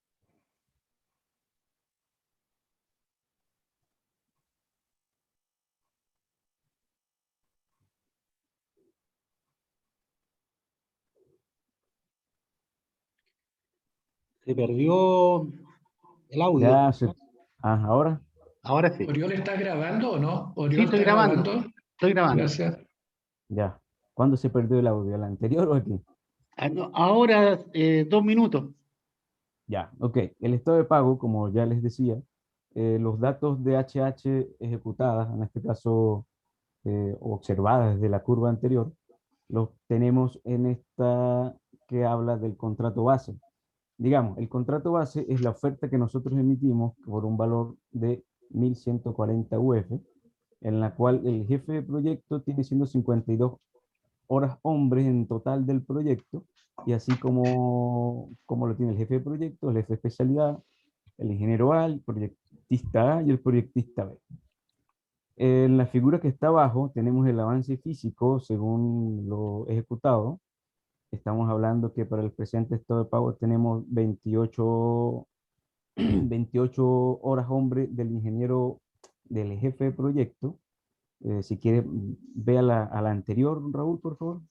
Se perdió el audio. Ya, ahora. Ahora sí. ¿Oriol estás grabando o no? Sí, ¿Oriol estoy está grabando. Estoy grabando. Gracias. Ya. ¿Cuándo se perdió el audio? ¿El anterior o aquí? Ahora 2 minutos. Ya, ok. El estado de pago, como ya les decía, los datos de HH ejecutadas, en este caso observadas desde la curva anterior, los tenemos en esta que habla del contrato base. Digamos, el contrato base es la oferta que nosotros emitimos por un valor de 1140 UF, en la cual el jefe de proyecto tiene 152 horas hombres en total del proyecto, y así como lo tiene el jefe de proyecto, el jefe de especialidad, el ingeniero A, el proyectista A y el proyectista B. En la figura que está abajo tenemos el avance físico según lo ejecutado. Estamos hablando que para el presente estado de pago tenemos 28 horas hombre del ingeniero, del jefe de proyecto. Si quiere, ve a la anterior, Raúl, por favor.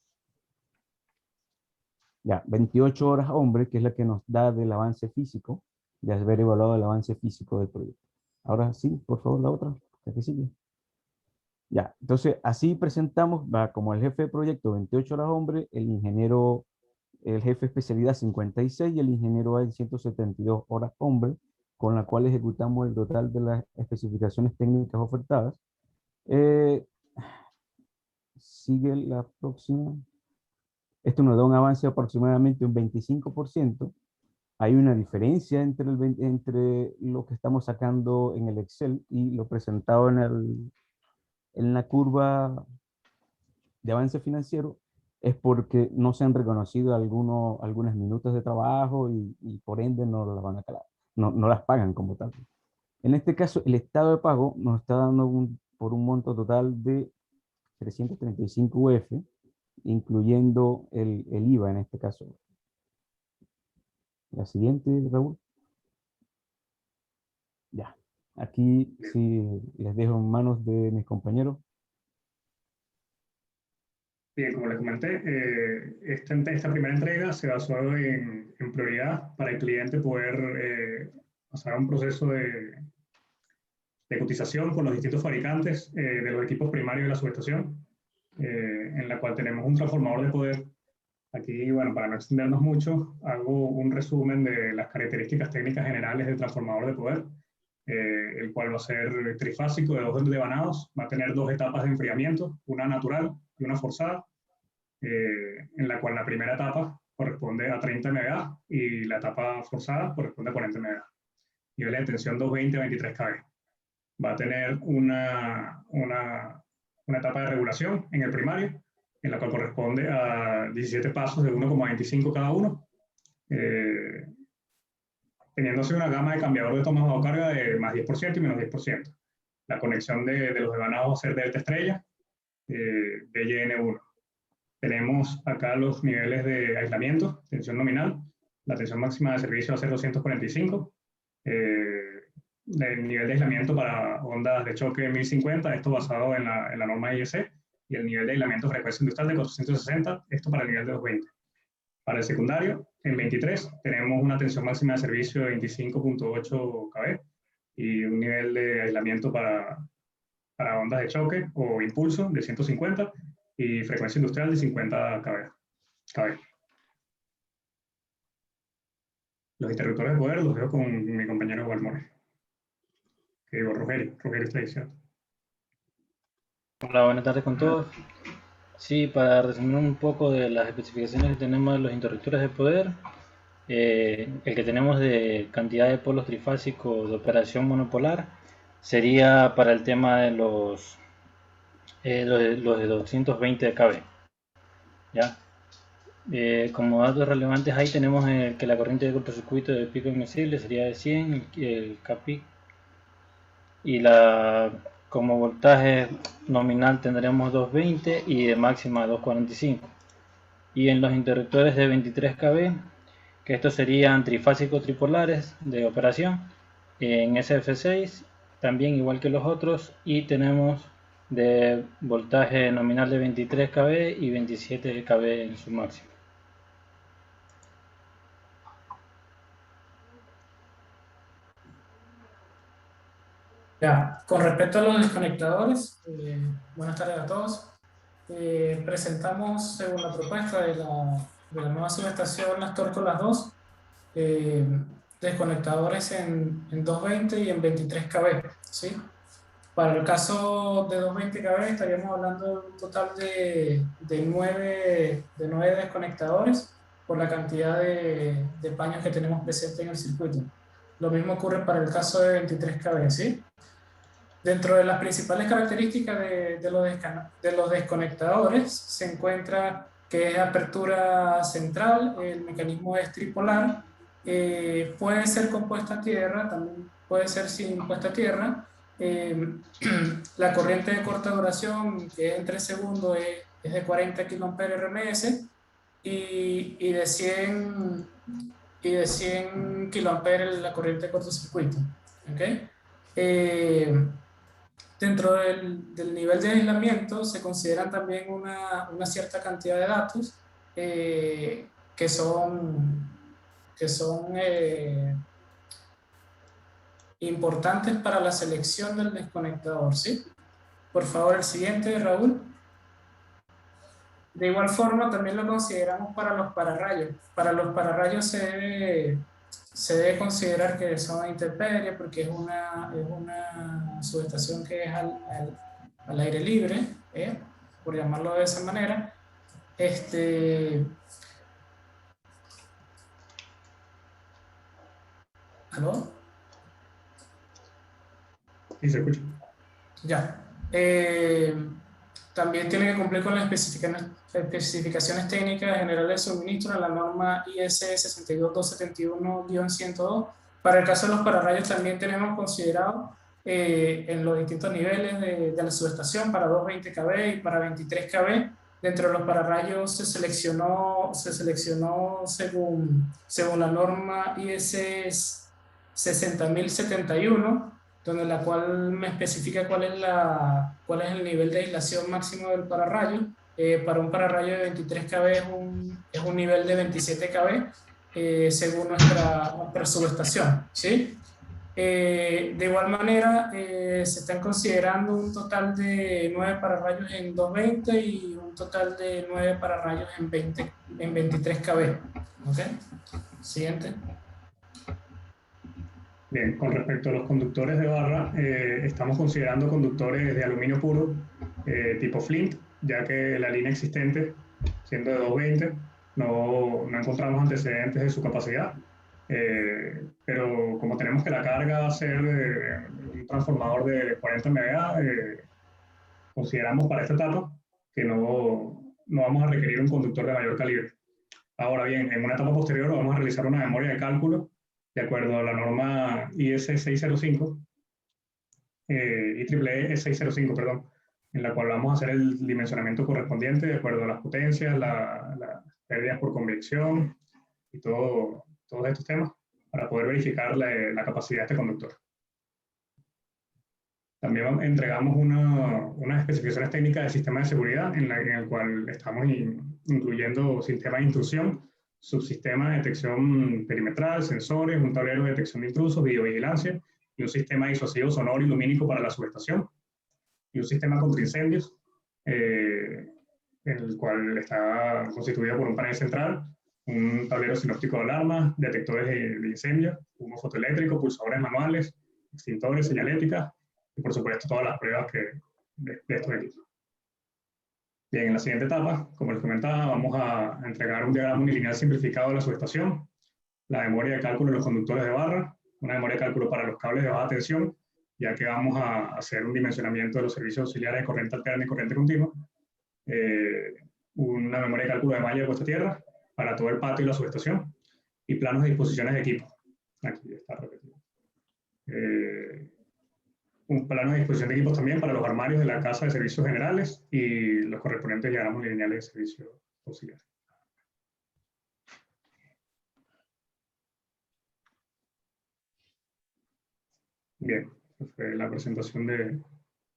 Ya, 28 horas hombre, que es la que nos da del avance físico, de haber evaluado el avance físico del proyecto. Ahora sí, por favor, la otra, la que sigue. Ya, entonces así presentamos, va como el jefe de proyecto 28 horas hombre, el ingeniero el jefe especialidad 56 y el ingeniero hay 172 horas hombre, con la cual ejecutamos el total de las especificaciones técnicas ofertadas. Sigue la próxima. Esto nos da un avance de aproximadamente un 25%. Hay una diferencia entre lo que estamos sacando en el Excel y lo presentado en la curva de avance financiero, es porque no se han reconocido algunas minutos de trabajo y por ende no las van a no las pagan como tal. En este caso, el estado de pago nos está dando por un monto total de 335 UF, incluyendo el IVA en este caso. La siguiente, Raúl. Ya. Aquí sí les dejo en manos de mis compañeros. Bien, como les comenté, esta primera entrega se basó en prioridad para el cliente poder pasar a un proceso de cotización con los distintos fabricantes de los equipos primarios de la subestación, en la cual tenemos un transformador de poder. Aquí, bueno, para no extendernos mucho, hago un resumen de las características técnicas generales del transformador de poder, el cual va a ser trifásico de 2 devanados, va a tener 2 etapas de enfriamiento, una natural y una forzada, en la cual la primera etapa corresponde a 30 MVA y la etapa forzada corresponde a 40 MVA. Nivel de tensión 220 a 23 kV. Va a tener una etapa de regulación en el primario, en la cual corresponde a 17 pasos de 1,25 cada uno, teniéndose una gama de cambiador de tomas bajo carga de más 10% y menos 10%. La conexión de los devanados va a ser delta estrella, DYN1. Tenemos acá los niveles de aislamiento, tensión nominal. La tensión máxima de servicio va a ser 245. El nivel de aislamiento para ondas de choque 1050, esto basado en la norma IEC, y el nivel de aislamiento de frecuencia industrial de 460, esto para el nivel de 220. Para el secundario, en 23, tenemos una tensión máxima de servicio de 25.8 kV y un nivel de aislamiento para ondas de choque o impulso de 150 y frecuencia industrial de 50 kV. Los interruptores de poder los dejo con mi compañero Walmore. Que digo, Rogelio está diciendo. Hola, buenas tardes con todos. Sí, para resumir un poco de las especificaciones que tenemos de los interruptores de poder, el que tenemos de cantidad de polos trifásicos de operación monopolar sería para el tema de los de 220 kV. ¿Ya? Como datos relevantes ahí tenemos que la corriente de cortocircuito de pico admisible sería de 100, el CAPIC, y como voltaje nominal tendremos 220 y de máxima 245. Y en los interruptores de 23 kV, que estos serían trifásicos tripolares de operación, en SF6 también igual que los otros, y tenemos de voltaje nominal de 23 kV y 27 kV en su máximo. Ya, con respecto a los desconectadores, buenas tardes a todos. Presentamos, según la propuesta de la nueva subestación las Tórtolas 2, desconectadores en 220 y en 23 kV, ¿sí? Para el caso de 220 kV estaríamos hablando de un total de 9 desconectadores por la cantidad de paños que tenemos presentes en el circuito. Lo mismo ocurre para el caso de 23 kV, ¿sí? Dentro de las principales características de los desconectadores se encuentra que es apertura central, el mecanismo es tripolar, puede ser con puesta a tierra, también puede ser sin puesta a tierra. La corriente de corta duración, que es en 3 segundos, es de 40 kA RMS y de 100 kA la corriente de cortocircuito. ¿Okay? Dentro del nivel de aislamiento se consideran también una cierta cantidad de datos que son importantes para la selección del desconectador, ¿sí? Por favor, el siguiente, Raúl. De igual forma, también lo consideramos para los pararrayos. Para los pararrayos se debe considerar que son a intemperie porque es una subestación que es al aire libre, por llamarlo de esa manera. ¿Aló? Sí, se escucha. Ya. También tiene que cumplir con las especificaciones técnicas generales de suministro en la norma IS 62271-102. Para el caso de los pararrayos también tenemos considerado en los distintos niveles de la subestación para 220 kV y para 23 kV. Dentro de los pararrayos se seleccionó según la norma IS 60071, donde la cual me especifica cuál es el nivel de aislación máximo del pararrayo. Para un pararrayo de 23 kV es un nivel de 27 kV, según nuestra subestación, ¿sí? De igual manera, se están considerando un total de 9 pararrayos en 220 y un total de 9 pararrayos en 23 kV. ¿Ok? Siguiente. Bien, con respecto a los conductores de barra, estamos considerando conductores de aluminio puro tipo Flint, ya que la línea existente, siendo de 220, no encontramos antecedentes de su capacidad. Pero como tenemos que la carga va a ser un transformador de 40 MVA, consideramos para esta etapa que no vamos a requerir un conductor de mayor calibre. Ahora bien, en una etapa posterior vamos a realizar una memoria de cálculo de acuerdo a la norma IS 605, IEEE 605, perdón, en la cual vamos a hacer el dimensionamiento correspondiente de acuerdo a las potencias, las pérdidas por convección y todos estos temas para poder verificar la capacidad de este conductor. También entregamos unas especificaciones técnicas del sistema de seguridad en el cual estamos incluyendo sistema de intrusión, subsistema de detección perimetral, sensores, un tablero de detección de intrusos, videovigilancia y un sistema disuasivo sonoro y lumínico para la subestación y un sistema contra incendios, el cual está constituido por un panel central, un tablero sinóptico de alarmas, detectores de incendios, humo fotoeléctrico, pulsadores manuales, extintores, señaléticas y por supuesto todas las pruebas de estos equipos. Bien, en la siguiente etapa, como les comentaba, vamos a entregar un diagrama unilineal simplificado de la subestación, la memoria de cálculo de los conductores de barra, una memoria de cálculo para los cables de baja tensión, ya que vamos a hacer un dimensionamiento de los servicios auxiliares de corriente alterna y corriente continua, una memoria de cálculo de malla de puesta a tierra para todo el patio y la subestación, y planos de disposiciones de equipo. Aquí está repetido. Un plano de disposición de equipos también para los armarios de la casa de servicios generales y los correspondientes diagramas lineales de servicios auxiliares. Bien, esta fue la presentación de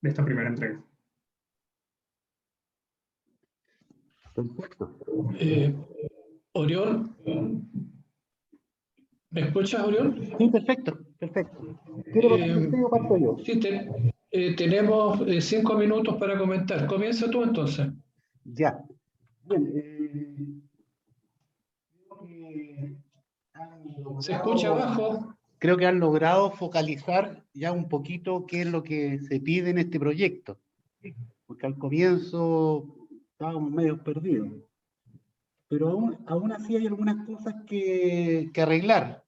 esta primera entrega. Perfecto. Orión, ¿me escuchas, Orión? Sí, perfecto, perfecto. ¿Quiere partir usted o parto yo? Sí, tenemos 5 minutos para comentar. Comienza tú entonces. Ya. Bien. Se escucha abajo. Creo que han logrado focalizar ya un poquito qué es lo que se pide en este proyecto. Porque al comienzo estábamos medio perdidos. Pero aún así hay algunas cosas que arreglar.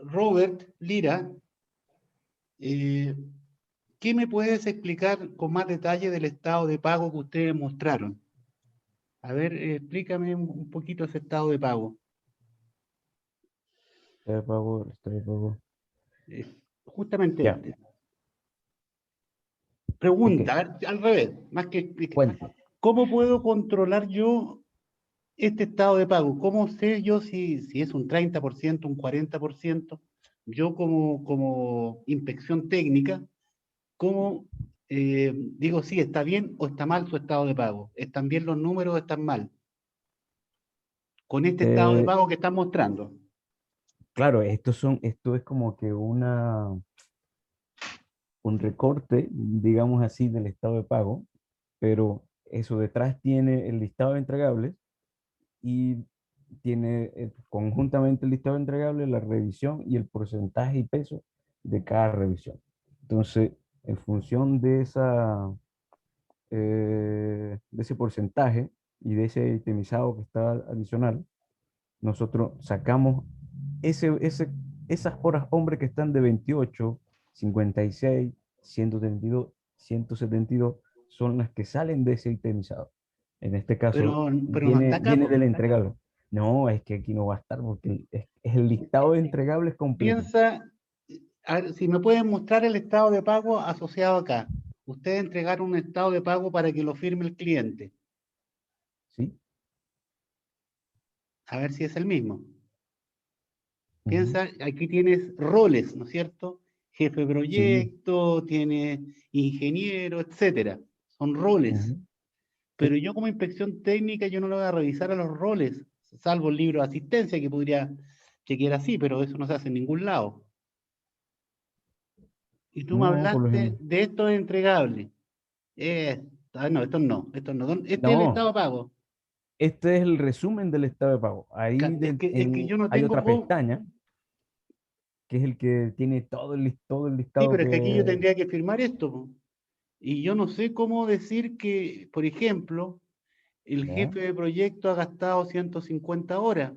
Robert Lira, ¿qué me puedes explicar con más detalle del estado de pago que ustedes mostraron? A ver, explícame un poquito ese estado de pago. Estado de pago. Justamente Ya. este. Pregunta, Okay. a ver, al revés, más que explicar. Cuenta. ¿Cómo puedo controlar yo este estado de pago? ¿Cómo sé yo si es un 30%, un 40%? Yo como inspección técnica, ¿cómo digo si está bien o está mal su estado de pago? ¿Están bien los números o están mal? Con este estado de pago que están mostrando. Claro, esto es como que un recorte, digamos así, del estado de pago, pero eso detrás tiene el listado de entregables y tiene conjuntamente el listado de entregables, la revisión y el porcentaje y peso de cada revisión. Entonces, en función de de ese porcentaje y de ese itemizado que está adicional, nosotros sacamos esas horas hombre que están de 28, 56, 132, 172, son las que salen de ese itemizado. En este caso, Pero no viene, está acá, viene po. del entregable. No, es que aquí no va a estar porque es el listado de entregables completo. Piensa, a ver, si me pueden mostrar el estado de pago asociado acá. Ustedes entregaron un estado de pago para que lo firme el cliente. ¿Sí? A ver si es el mismo. Ujú. Piensa, aquí tienes roles, ¿no es cierto? Jefe de proyecto, tienes ingeniero, etcétera. Son roles. Ujú. Pero yo como inspección técnica, yo no lo voy a revisar a los roles, salvo el libro de asistencia que podría chequear así, pero eso no se hace en ningún lado. Y tú me No, por lo hablaste general. de estos entregables. No, estos no. Este es el estado No, de pago. este es el resumen del estado de pago. Ahí Es que yo no hay tengo otra cómo. pestaña, que es el que tiene todo el Sí, listado pero es que aquí yo que... tendría que firmar esto, po. Y yo no sé cómo decir que, por ejemplo, el ¿Ya? jefe de proyecto ha gastado 150 horas.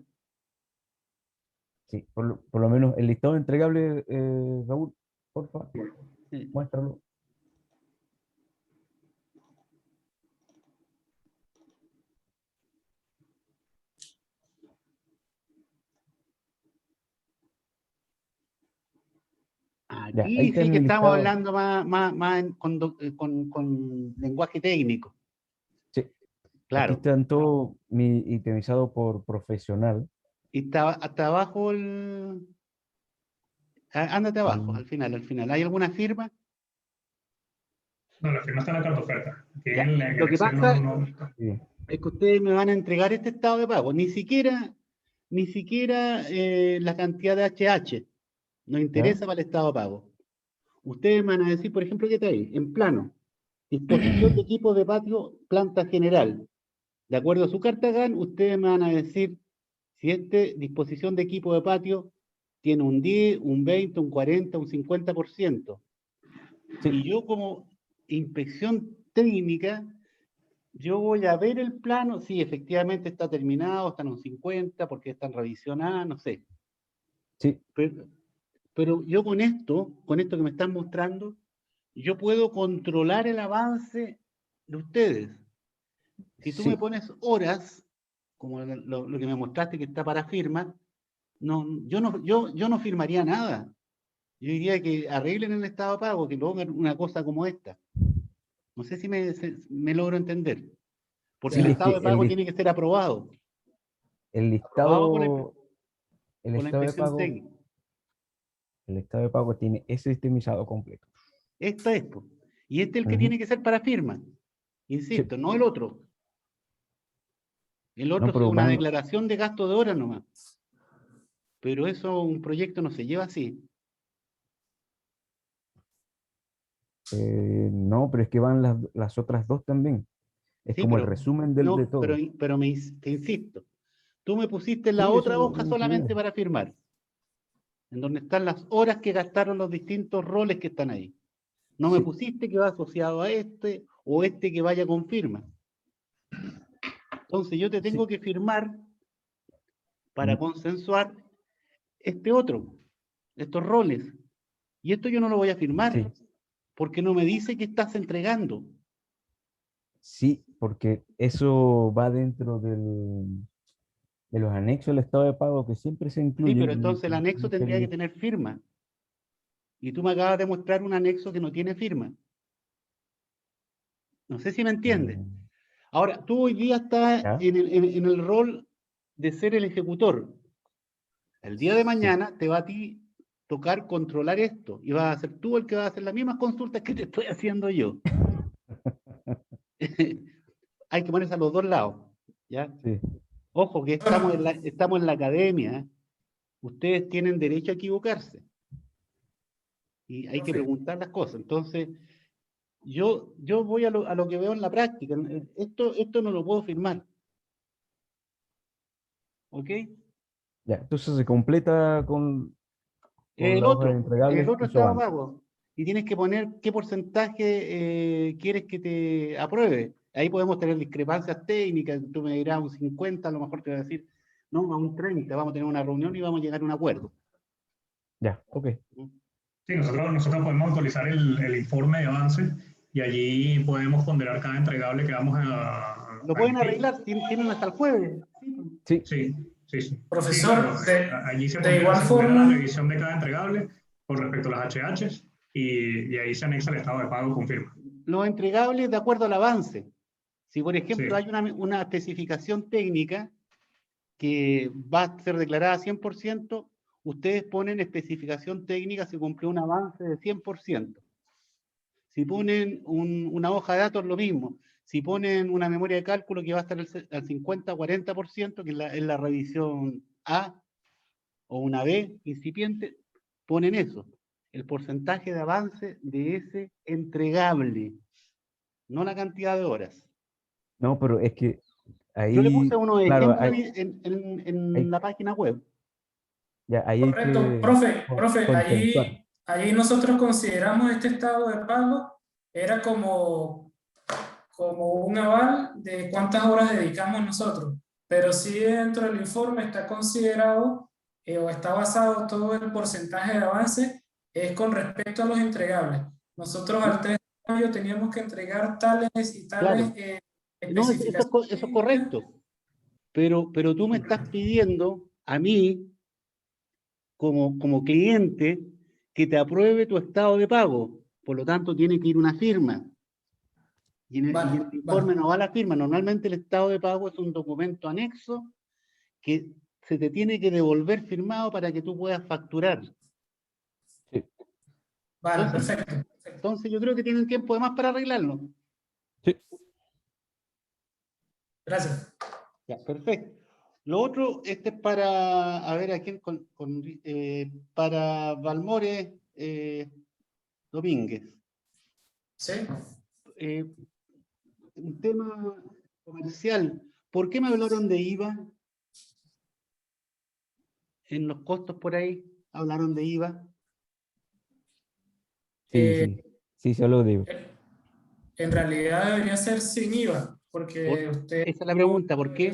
Sí, por lo menos el listado entregable, Raúl, por favor, Sí. muéstralo. Ya, ahí Aquí está sí en que el estamos listado. hablando con lenguaje técnico. Sí, aquí Claro. están todo itemizado por profesional. Y está hasta abajo ándate abajo, al final. ¿Hay alguna firma? No, la firma está en la carta oferta. Aquí Ya, en lo el que Excel pasa no. Sí. es que ustedes me van a entregar este estado de pago. Ni siquiera la cantidad de HH nos ¿Ya? interesa para el estado de pago. Ustedes me van a decir, por ejemplo, ¿qué está ahí? En plano, disposición de equipos de patio, planta general. De acuerdo a su carta GAN, ustedes me van a decir si disposición de equipo de patio tiene un 10, un 20, un 40, un 50%. Sí. Y yo como inspección técnica, yo voy a ver el plano, sí, efectivamente está terminado, está en un 50, porque está en revisión A, no sé. Sí. Pero yo con esto que me están mostrando, yo puedo controlar el avance de ustedes. Si tú me Sí. pones horas, como lo que me mostraste que está para firma, yo no firmaría nada. Yo diría que arreglen el estado de pago, que pongan una cosa como esta. No sé si me logro entender. Porque Sí, el es estado que de pago tiene que ser aprobado. el Aprobado por la estado de inspección pago, técnica. el estado de pago tiene ese itemizado completo. Esta es, po. Y este es el que Ujú. tiene que ser para firma. Sí. Insisto, no el otro. El otro No, es pero una declaración de gasto de horas nomás. Pero eso, un proyecto no se lleva así. No, pero es que van las otras dos también. Es Sí, como el pero resumen de no, todo. pero te insisto. Tú me pusiste la Sí, otra eso hoja lo solamente incluye. para firmar. En donde están las horas que gastaron los distintos roles que están ahí. No me Sí. pusiste que va asociado a este o este que vaya con firma. Entonces yo te tengo Sí. que firmar para consensuar estos roles. Y esto yo no lo voy a firmar Sí. porque no me dice que estás entregando. Sí, porque eso va dentro de los anexos del estado de pago que siempre se Sí, incluyen. pero entonces el anexo dice tendría que tener firma. Y tú me acabas de mostrar un anexo que no tiene firma. No sé si me entiendes. Ahora, tú hoy día estás ¿Ya? en el rol de ser el ejecutor. El día de Sí. mañana te va a ti tocar controlar esto y vas a ser tú el que va a hacer las mismas consultas que te estoy haciendo yo. Hay que ponerse a los dos lados, ¿ya? Sí. Ojo, que estamos en la academia, ¿eh? Ustedes tienen derecho a equivocarse. Y hay que preguntar las cosas. Entonces, Yo voy a lo que veo en la práctica. Esto no lo puedo firmar. ¿Ok? Ya, entonces se completa con El la hoja de otro entregables y su estado de avance. pago. Y tienes que poner qué porcentaje quieres que te apruebe. Ahí podemos tener discrepancias técnicas. Tú me dirás un 50, a lo mejor te voy a decir, no, a un 30, vamos a tener una reunión y vamos a llegar a un acuerdo. Ya, ok. Sí, nosotros podemos actualizar el informe de avance y allí podemos ponderar cada entregable que vamos a... Lo pueden arreglar, tienen hasta el jueves. Sí. Sí. Profesor, Sí, claro, allí se de igual pondera la forma, revisión de cada entregable con respecto a las HHs y ahí se anexa el estado de pago con firma. Los entregables de acuerdo al avance. Si, por ejemplo, Sí. hay una especificación técnica que va a ser declarada 100%, ustedes ponen especificación técnica si cumplió un avance de 100%. Si ponen una hoja de datos, lo mismo. Si ponen una memoria de cálculo que va a estar al 50-40%, que es la revisión A, o una B incipiente, ponen eso. El porcentaje de avance de ese entregable, no la cantidad de horas. No, pero es que ahí, Yo le puse unos claro, ejemplos en la página web. ya, ahí hay correcto, que profe, consensuar. allí nosotros consideramos este estado de pago, era como un aval de cuántas horas dedicamos nosotros, pero sí dentro del informe está considerado o está basado todo el porcentaje de avance es con respecto a los entregables. Nosotros al 3 de mayo teníamos que entregar tales y tales Claro. No, especificaciones. eso es correcto. Pero tú me estás pidiendo a mí, como cliente, que te apruebe tu estado de pago. Por lo tanto, tiene que ir una firma. Y en el informe no va la firma. Normalmente el estado de pago es un documento anexo que se te tiene que devolver firmado para que tú puedas facturar. Sí. Vale, Entonces, perfecto. Entonces yo creo que tienen tiempo de más para arreglarlo. Sí. Gracias. Ya, perfecto. Lo otro, este es para, a ver, a quién, para Valmore Domínguez. Sí. Un tema comercial. ¿Por qué me hablaron de IVA? En los costos por ahí hablaron de IVA. Sí, se lo digo. En realidad debería ser sin IVA, porque usted... Esa es la pregunta, ¿por qué?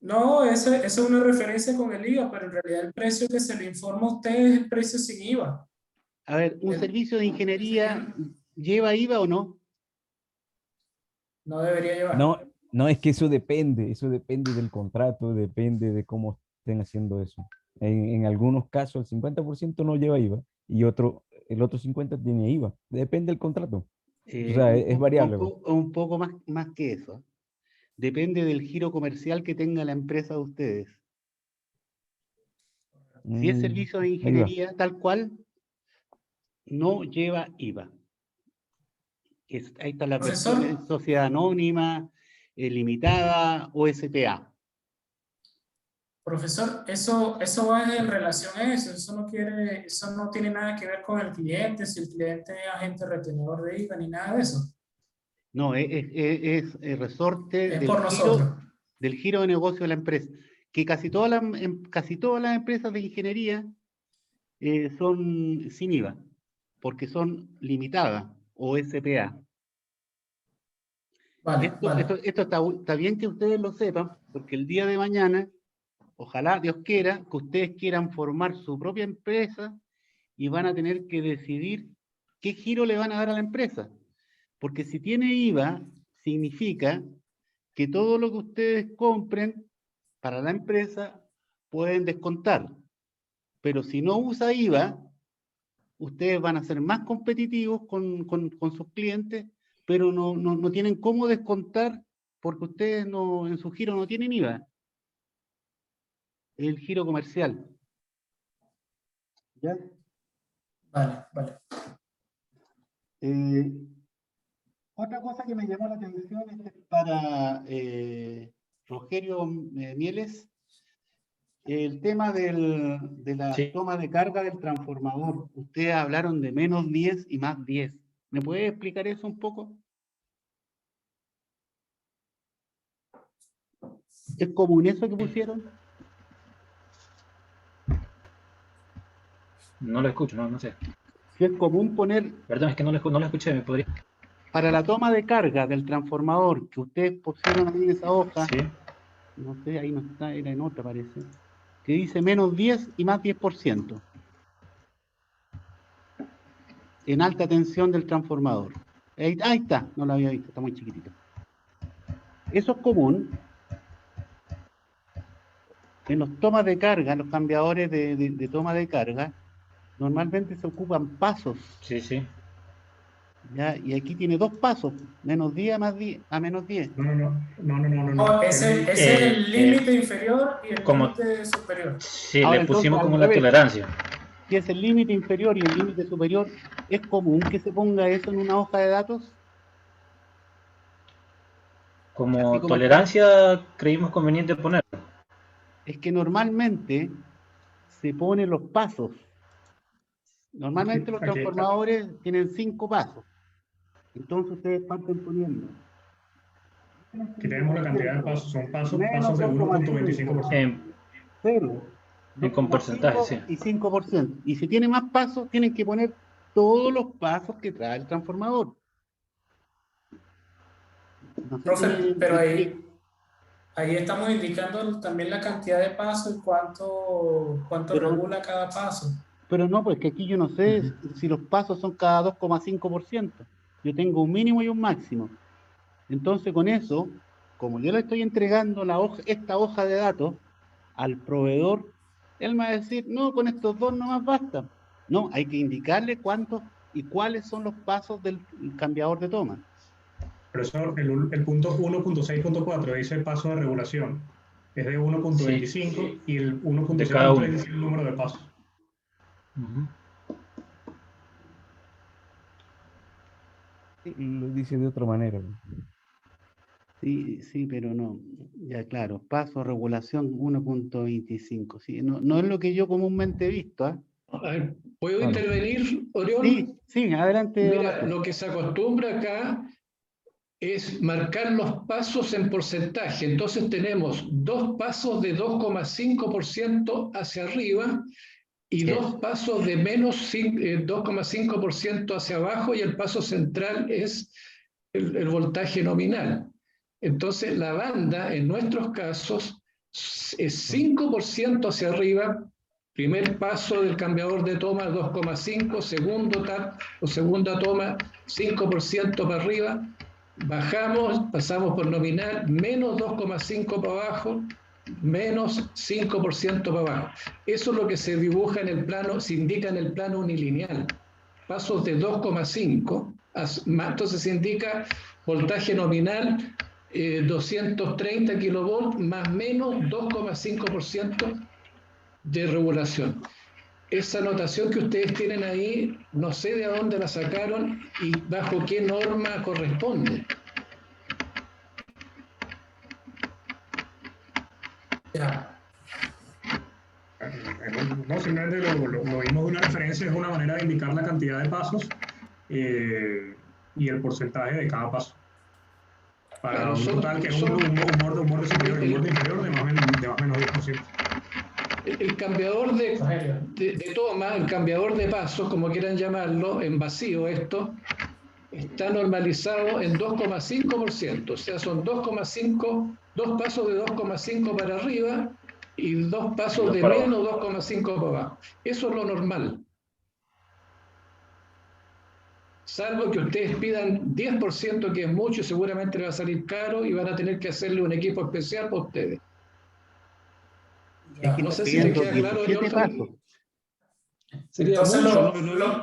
No, esa es una referencia con el IVA, pero en realidad el precio que se le informa a usted es el precio sin IVA. A ver, ¿un servicio de ingeniería lleva IVA o no? No debería llevar. No, es que eso depende del contrato, depende de cómo estén haciendo eso. En algunos casos el 50% no lleva IVA y el otro 50% tiene IVA. Depende del contrato. O sea, es variable. Un poco más que eso. Depende del giro comercial que tenga la empresa de ustedes. Si es servicio de ingeniería tal cual, no lleva IVA. Ahí está la versión sociedad anónima, limitada o SPA. Profesor, eso va en relación a eso. Eso no tiene nada que ver con el cliente, si el cliente es agente retenedor de IVA ni nada de eso. No, es resorte del giro de negocio de la empresa. Que casi todas las empresas de ingeniería son sin IVA, porque son limitadas o SPA. Esto está bien que ustedes lo sepan, porque el día de mañana, ojalá Dios quiera, que ustedes quieran formar su propia empresa y van a tener que decidir qué giro le van a dar a la empresa. Porque si tiene IVA, significa que todo lo que ustedes compren para la empresa pueden descontar. Pero si no usa IVA, ustedes van a ser más competitivos con sus clientes, pero no tienen cómo descontar porque ustedes en su giro no tienen IVA. El giro comercial. ¿Ya? Vale. Otra cosa que me llamó la atención es para Rogerio Mieles, el tema de la toma de carga del transformador. Ustedes hablaron de -10 y +10. ¿Me puede explicar eso un poco? ¿Es común eso que pusieron? No lo escucho, no sé. Si es común poner... Perdón, es que no lo escuché, ¿me podría...? Para la toma de carga del transformador que ustedes pusieron ahí en esa hoja, Sí. no sé, ahí no está, era en otra parece, que dice menos 10 y más 10%. En alta tensión del transformador. Ahí está, no lo había visto, está muy chiquitito. Eso es común. En los tomas de carga, los cambiadores de toma de carga, normalmente se ocupan pasos. Sí, sí. ¿Ya? Y aquí tiene 2 pasos, menos 10 a menos 10. No, ese es el límite inferior y el límite superior. Sí, Ahora, le pusimos entonces, como al la revés. tolerancia. Si es el límite inferior y el límite superior, ¿es común que se ponga eso en una hoja de datos? Como como tolerancia creímos conveniente ponerlo. Es que normalmente se ponen los pasos. Normalmente los transformadores tienen 5 pasos. Entonces ustedes parten poniendo. Aquí tenemos la cantidad de pasos, son pasos de Menos 1.25%. Cero. Con porcentaje, sí. Y 5%. Y si tiene más pasos, tienen que poner todos los pasos que trae el transformador. No sé Profe, si pero ahí estamos indicando también la cantidad de pasos y cuánto regula cada paso. Pero no, pues que aquí yo no sé si los pasos son cada 2,5%. Yo tengo un mínimo y un máximo. Entonces con eso, como yo le estoy entregando esta hoja de datos al proveedor, él me va a decir, no, con estos 2 nomás basta. No, hay que indicarle cuántos y cuáles son los pasos del cambiador de toma. Pero eso, el punto 1.6.4 dice paso de regulación. Es de 1.25 y el 1.6.3 dice el número de pasos. Lo dice de otra manera. Sí, pero no. Ya claro, paso, regulación 1.25. Sí, no es lo que yo comúnmente he visto. ¿Eh? A ver, ¿puedo intervenir, Orión? Sí, adelante. Mira, lo que se acostumbra acá es marcar los pasos en porcentaje. Entonces tenemos 2 pasos de 2,5% hacia arriba y 2 pasos de menos 2,5% hacia abajo, y el paso central es el voltaje nominal. Entonces la banda en nuestros casos es 5% hacia arriba. Primer paso del cambiador de toma 2,5, segunda toma 5% para arriba, bajamos, pasamos por nominal, menos 2,5 para abajo, menos 5% para abajo. Eso es lo que se dibuja en el plano, se indica en el plano unilineal. Pasos de 2,5, entonces se indica voltaje nominal 230 kilovolts más menos 2,5% de regulación. Esa notación que ustedes tienen ahí, no sé de dónde la sacaron y bajo qué norma corresponde. No, simplemente lo vimos de una referencia, es una manera de indicar la cantidad de pasos y el porcentaje de cada paso. Para un total que es un borde superior y un borde inferior de más o menos 10%. El cambiador de toma, el cambiador de pasos, como quieran llamarlo, en vacío esto, está normalizado en 2,5%. O sea, son 2 pasos de 2,5 para arriba y 2 pasos de menos 2,5 para abajo. Eso es lo normal. Salvo que ustedes pidan 10%, que es mucho, y seguramente le va a salir caro y van a tener que hacerle un equipo especial para ustedes. No sé si te queda claro. Sería mucho,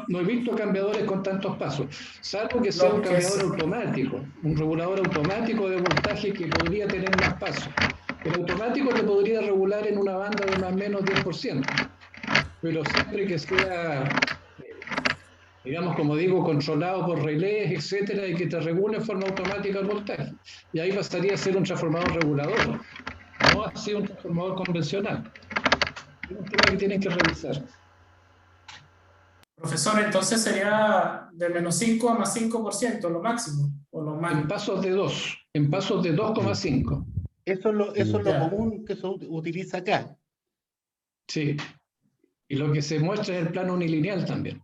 no he visto cambiadores con tantos pasos, salvo que sea un cambiador automático, un regulador automático de voltaje que podría tener más pasos. El automático te podría regular en una banda de más o menos 10%, pero siempre que sea, digamos, como digo, controlado por relés, etcétera, y que te regule en forma automática el voltaje. Y ahí pasaría a ser un transformador regulador, no así un transformador convencional. Es un tema que tienen que revisar. Profesor, entonces sería de menos 5 a más 5%, lo máximo, o lo más. En pasos de 2, en pasos de 2,5. Eso es lo Ya. común que se utiliza acá. Sí. Y lo que se muestra es el plano unilineal también.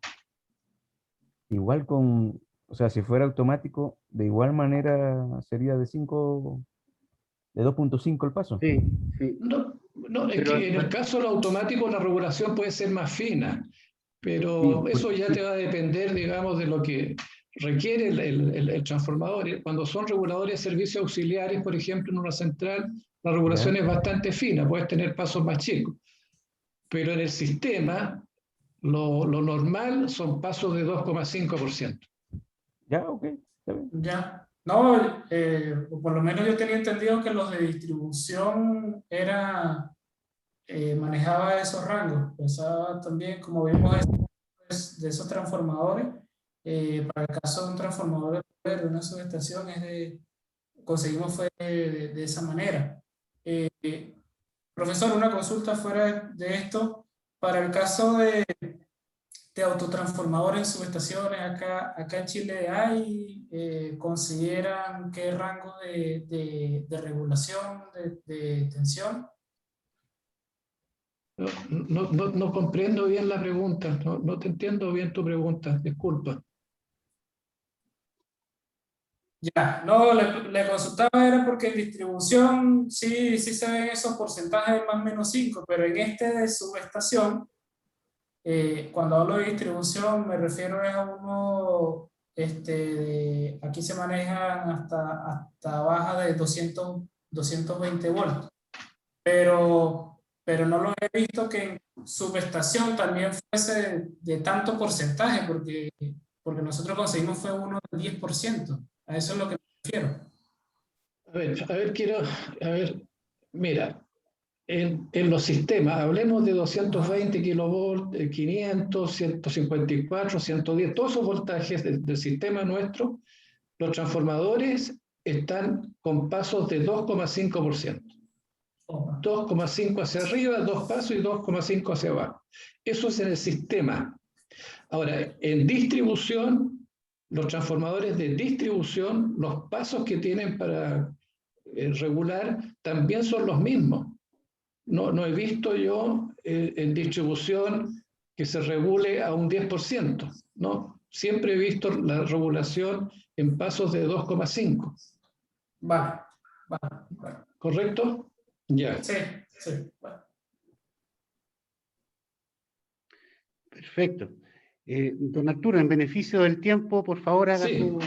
Igual con, o sea, si fuera automático, de igual manera sería de 2.5 el paso. Sí, sí. No, es Pero que en el caso del automático la regulación puede ser más fina, pero Sí, eso ya sí. te va a depender, digamos, de lo que requiere el transformador. Cuando son reguladores de servicios auxiliares, por ejemplo, en una central, la regulación Ya. es bastante fina, puedes tener pasos más chicos. Pero en el sistema, lo normal son pasos de 2,5%. Ya, ok, está bien. Ya. No, por lo menos yo tenía entendido que los de distribución manejaba esos rangos. Pensaba también, como vimos de esos transformadores, para el caso de un transformador de poder de una subestación, conseguimos fue de esa manera. Profesor, una consulta fuera de esto. Para el caso de autotransformadores en subestaciones, acá en Chile ¿consideran qué rango de regulación de tensión? No comprendo bien la pregunta, no te entiendo bien tu pregunta, disculpa. Ya, no, le consultaba era porque en distribución sí se ven esos porcentajes de más o menos 5, pero en de subestación, cuando hablo de distribución me refiero a uno, aquí se manejan hasta baja de 220 volts, pero no lo he visto que en subestación también fuese de tanto porcentaje, porque nosotros conseguimos fue uno del 10%. A eso es lo que me refiero. A ver, mira, en los sistemas, hablemos de 220 kilovolts, 500, 154, 110, todos esos voltajes del sistema nuestro, los transformadores están con pasos de 2,5%. 2,5 hacia arriba, 2 pasos y 2,5 hacia abajo. Eso es en el sistema. Ahora, en distribución, los transformadores de distribución, los pasos que tienen para regular también son los mismos. No he visto yo en distribución que se regule a un 10%, ¿no? Siempre he visto la regulación en pasos de 2,5. Vale. ¿Correcto? Ya. Sí. Bueno. Perfecto. Don Arturo, en beneficio del tiempo, por favor, haga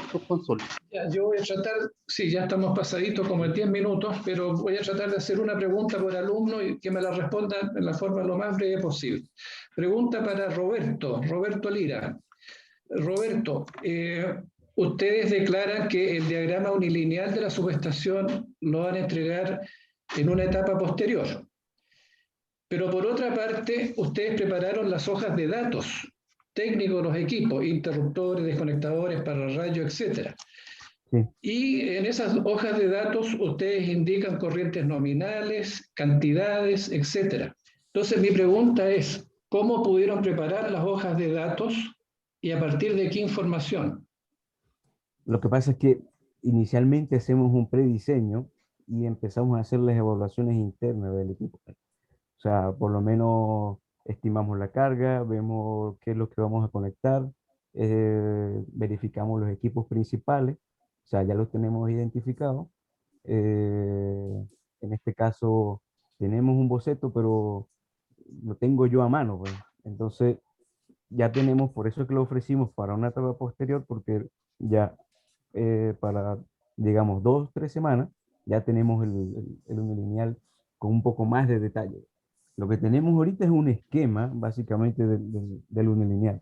sus consultas. Yo voy a tratar, sí, ya estamos pasaditos como en 10 minutos, pero voy a tratar de hacer una pregunta por alumno y que me la respondan en la forma lo más breve posible. Pregunta para Roberto Lira. Roberto, ustedes declaran que el diagrama unilineal de la subestación lo van a entregar en una etapa posterior. Pero por otra parte, ustedes prepararon las hojas de datos técnicos de los equipos, interruptores, desconectadores, pararrayos, etc. Sí. Y en esas hojas de datos ustedes indican corrientes nominales, cantidades, etc. Entonces mi pregunta es, ¿cómo pudieron preparar las hojas de datos y a partir de qué información? Lo que pasa es que inicialmente hacemos un prediseño y empezamos a hacer las evaluaciones internas del equipo. O sea, por lo menos estimamos la carga, vemos qué es lo que vamos a conectar, verificamos los equipos principales, o sea, ya los tenemos identificados. En este caso tenemos un boceto, pero lo tengo yo a mano, pues. Entonces ya tenemos, por eso es que lo ofrecimos para una etapa posterior, porque ya para, digamos, 2 o 3 semanas, ya tenemos el unilineal con un poco más de detalle. Lo que tenemos ahorita es un esquema, básicamente, del unilineal,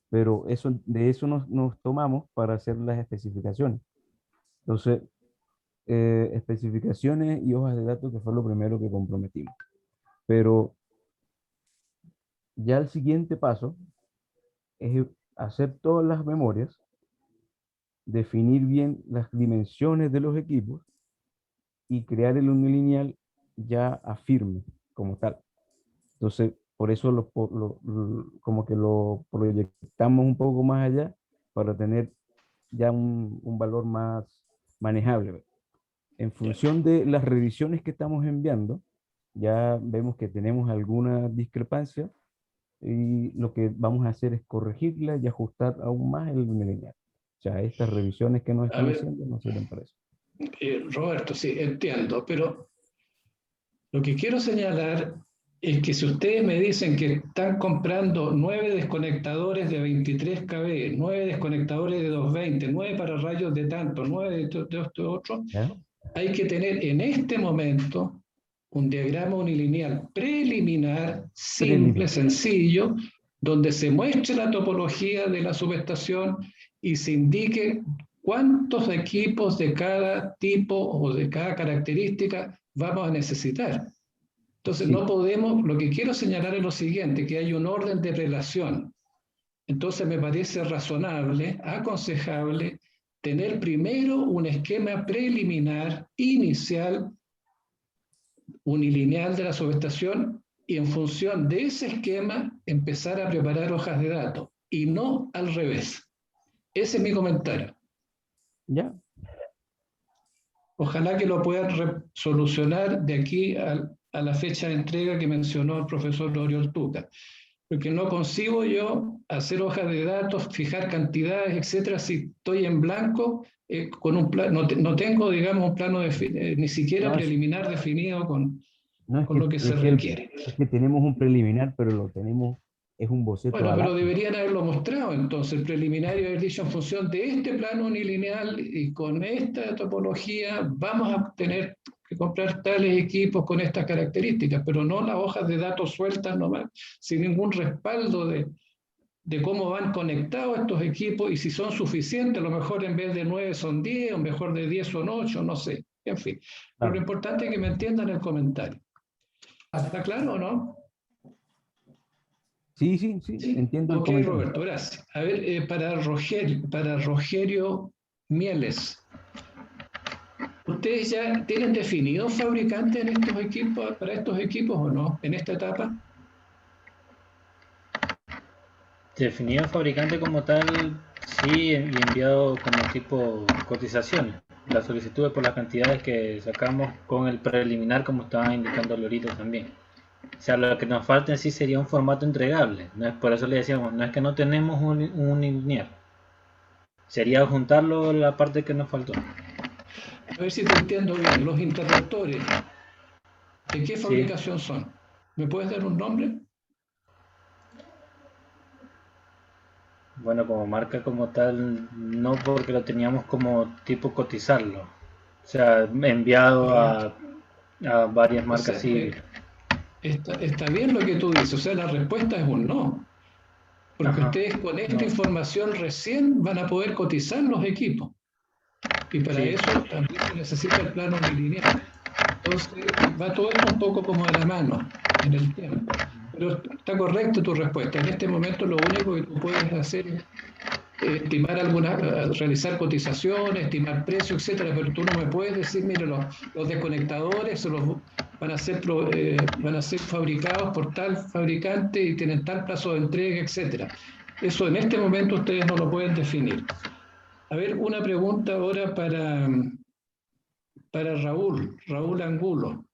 pero de eso nos tomamos para hacer las especificaciones. Entonces, especificaciones y hojas de datos, que fue lo primero que comprometimos. Pero ya el siguiente paso es hacer todas las memorias, definir bien las dimensiones de los equipos y crear el unilineal ya a firme como tal. Entonces, por eso como que lo proyectamos un poco más allá para tener ya un valor más manejable. En función de las revisiones que estamos enviando, ya vemos que tenemos alguna discrepancia y lo que vamos a hacer es corregirla y ajustar aún más el unilineal. O sea, estas revisiones que nos están haciendo no sirven para eso. Roberto, sí, entiendo, pero lo que quiero señalar es que si ustedes me dicen que están comprando 9 desconectadores de 23 kV, 9 desconectadores de 220, 9 para rayos de tanto, 9 de esto otro, hay que tener en este momento un diagrama unilineal preliminar, simple, sencillo, donde se muestre la topología de la subestación y se indique cuántos equipos de cada tipo o de cada característica vamos a necesitar. Entonces, no podemos, lo que quiero señalar es lo siguiente, que hay un orden de relación. Entonces, me parece razonable, aconsejable, tener primero un esquema preliminar, inicial, unilineal de la subestación, y en función de ese esquema, empezar a preparar hojas de datos, y no al revés. Ese es mi comentario. Ya. Ojalá que lo puedan solucionar de aquí a la fecha de entrega que mencionó el profesor Oriol Tuca, porque no consigo yo hacer hojas de datos, fijar cantidades, etcétera, si estoy en blanco con un plano, no tengo, digamos, un plano ni siquiera preliminar definido con lo que se requiere. Es que tenemos un preliminar, pero lo tenemos, es un boceto. Bueno, pero deberían haberlo mostrado entonces, el preliminario haber dicho en función de este plano unilineal y con esta topología vamos a tener que comprar tales equipos con estas características, pero no las hojas de datos sueltas nomás, sin ningún respaldo de cómo van conectados estos equipos y si son suficientes, a lo mejor en vez de 9 son 10, o mejor de 10 son 8, no sé, en fin. Pero lo importante es que me entiendan el comentario. ¿Está claro o no? Sí, entiendo. Ok, Roberto, gracias. A ver, para Rogerio Mieles, ¿ustedes ya tienen definido fabricante en estos equipos, para estos equipos o no, en esta etapa? Definido fabricante como tal, sí, y enviado como tipo cotizaciones. Las solicitudes por las cantidades que sacamos con el preliminar, como estaba indicando Lorito también. O sea, lo que nos falta en sí sería un formato entregable. No es, por eso le decíamos, no es que no tenemos un lineal. Sería juntarlo la parte que nos faltó. A ver si te entiendo bien. Los interruptores, ¿de qué fabricación son? ¿Me puedes dar un nombre? Bueno, como marca como tal, no, porque lo teníamos como tipo cotizarlo. O sea, enviado a varias marcas. O sea, está bien lo que tú dices, o sea, la respuesta es un no. Porque ustedes con esta información recién van a poder cotizar los equipos. Y para eso también se necesita el plano unilineal. Entonces, va todo esto un poco como de la mano en el tiempo. Pero está correcta tu respuesta. En este momento lo único que tú puedes hacer es estimar realizar cotizaciones, estimar precios, etcétera, pero tú no me puedes decir, mire, los desconectadores van a ser fabricados por tal fabricante y tienen tal plazo de entrega, etcétera. Eso en este momento ustedes no lo pueden definir. A ver, una pregunta ahora para Raúl Angulo.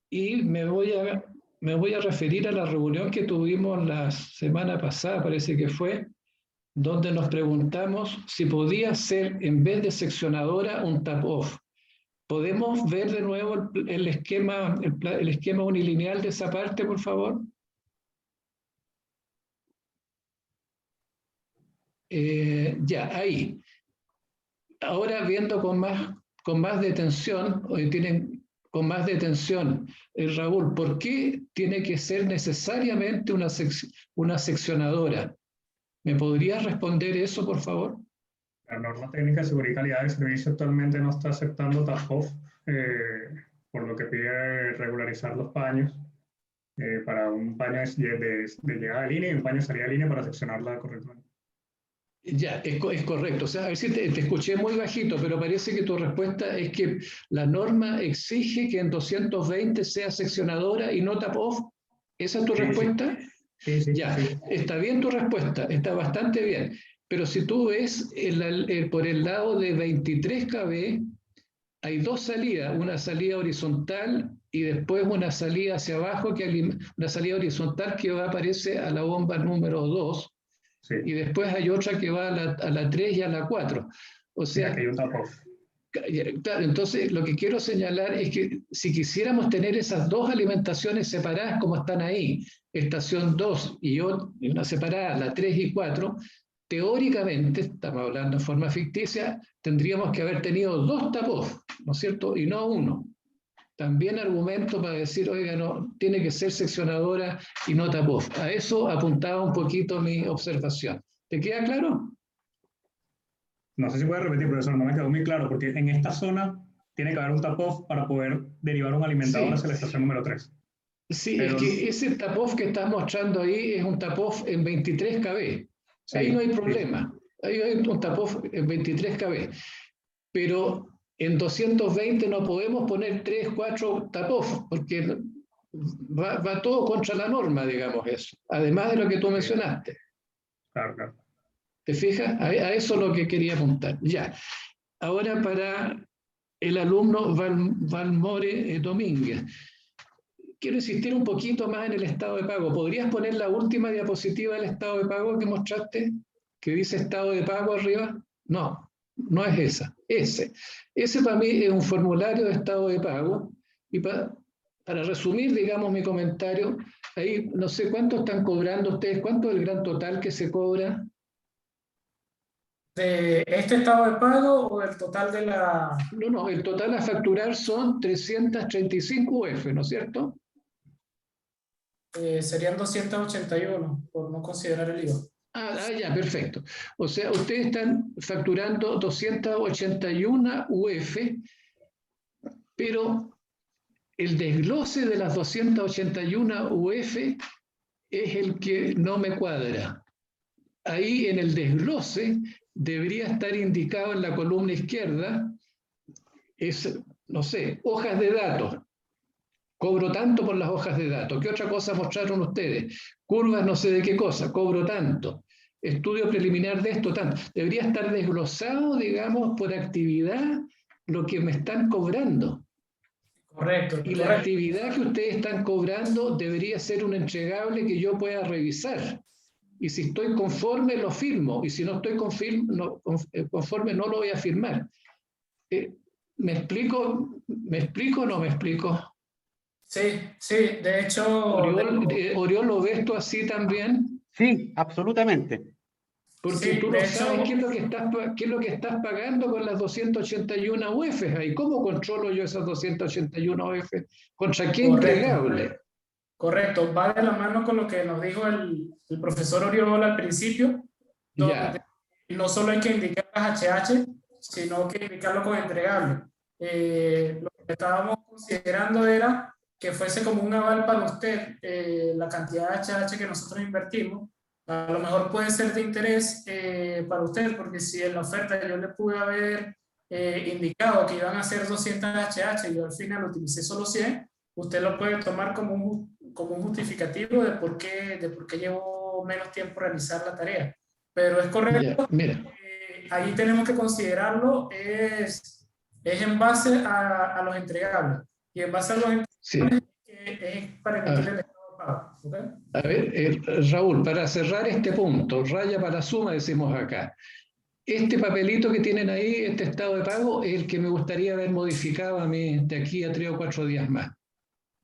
Y me voy a referir a la reunión que tuvimos la semana pasada, parece que fue, donde nos preguntamos si podía ser, en vez de seccionadora, un tap-off. ¿Podemos ver de nuevo el esquema unilineal de esa parte, por favor? Ya, ahí. Ahora viendo con más detención, con más detención, Raúl, ¿por qué tiene que ser necesariamente una seccionadora? ¿Me podrías responder eso, por favor? La norma técnica de seguridad y calidad del servicio actualmente no está aceptando tap-off, por lo que pide regularizar los paños para un paño de llegada de línea y un paño de salida de línea para seccionarla correctamente. Ya, es correcto. O sea, a ver si te escuché muy bajito, pero parece que tu respuesta es que la norma exige que en 220 sea seccionadora y no tap-off. ¿Esa es tu respuesta? Sí, sí, Ya, sí. está bien tu respuesta, está bastante bien. Pero si tú ves por el lado de 23 kb, hay dos salidas, una salida horizontal y después una salida hacia abajo, una salida horizontal que aparece a la bomba número 2, Sí. y después hay otra que va a la 3 y a la 4. O Sí, sea, aquí hay un tap-off. claro, entonces lo que quiero señalar es que si quisiéramos tener esas dos alimentaciones separadas como están ahí, estación 2 y una separada, la 3 y 4, teóricamente, estamos hablando en forma ficticia, tendríamos que haber tenido dos tap-off, ¿no es cierto? Y no uno. También argumento para decir, oiga, no, tiene que ser seccionadora y no tap-off. A eso apuntaba un poquito mi observación. ¿Te queda claro? No sé si puede repetir, profesor, no me quedó muy claro, porque en esta zona tiene que haber un tap-off para poder derivar un alimentador Sí. hacia la estación número 3. Sí, Pero- es que ese tap-off que estás mostrando ahí es un tap-off en 23 kb. Sí, Ahí no hay sí. problema. Ahí hay un tap-off en 23 kb. Pero en 220 no podemos poner 3, 4 tap-off, porque va todo contra la norma, digamos eso. Además de lo que tú mencionaste. Claro, claro. ¿Te fijas? A eso es lo que quería apuntar. Ya. Ahora para el alumno Valmore Domínguez. Quiero insistir un poquito más en el estado de pago. ¿Podrías poner la última diapositiva del estado de pago que mostraste? Que dice estado de pago arriba. No, no es esa. Ese para mí es un formulario de estado de pago. Y para resumir, digamos, mi comentario, ahí no sé cuánto están cobrando ustedes, cuánto es el gran total que se cobra. ¿De este estado de pago o del total de la...? No, el total a facturar son 335 UF, ¿no es cierto? Serían 281, por no considerar el IVA. Ya, perfecto. O sea, ustedes están facturando 281 UF, pero el desglose de las 281 UF es el que no me cuadra. Ahí en el desglose debería estar indicado en la columna izquierda, no sé, hojas de datos. Cobro tanto por las hojas de datos. ¿Qué otra cosa mostraron ustedes? Curvas no sé de qué cosa, cobro tanto. Estudio preliminar de esto, tanto. Debería estar desglosado, digamos, por actividad lo que me están cobrando. Correcto. Y la actividad que ustedes están cobrando debería ser un entregable que yo pueda revisar. Y si estoy conforme, lo firmo. Y si no estoy conforme, no lo voy a firmar. ¿Me explico? ¿Me explico o no me explico? Sí, de hecho... Oriol, ¿lo ves tú así también? Sí, absolutamente. Porque Sí, tú no de sabes hecho- qué es lo que estás pagando con las 281 UF ahí. ¿Cómo controlo yo esas 281 UF? ¿Contra qué entregable? Correcto, va de la mano con lo que nos dijo el profesor Oriol al principio, donde no solo hay que indicar las HH, sino que indicarlo con entregable. Lo que estábamos considerando era que fuese como un aval para usted, la cantidad de HH que nosotros invertimos. A lo mejor puede ser de interés para usted, porque si en la oferta yo le pude haber indicado que iban a ser 200 HH y yo al final utilicé solo 100, usted lo puede tomar como un justificativo de por qué llevó menos tiempo realizar la tarea. Pero es correcto, ahí tenemos que considerarlo, es en base a los entregables. Y en base a los entregables es para emitir el estado de pago. ¿Okay? A ver, Raúl, para cerrar este punto, raya para la suma, decimos acá. Este papelito que tienen ahí, este estado de pago, es el que me gustaría ver modificado a mí de aquí a 3 o 4 días más.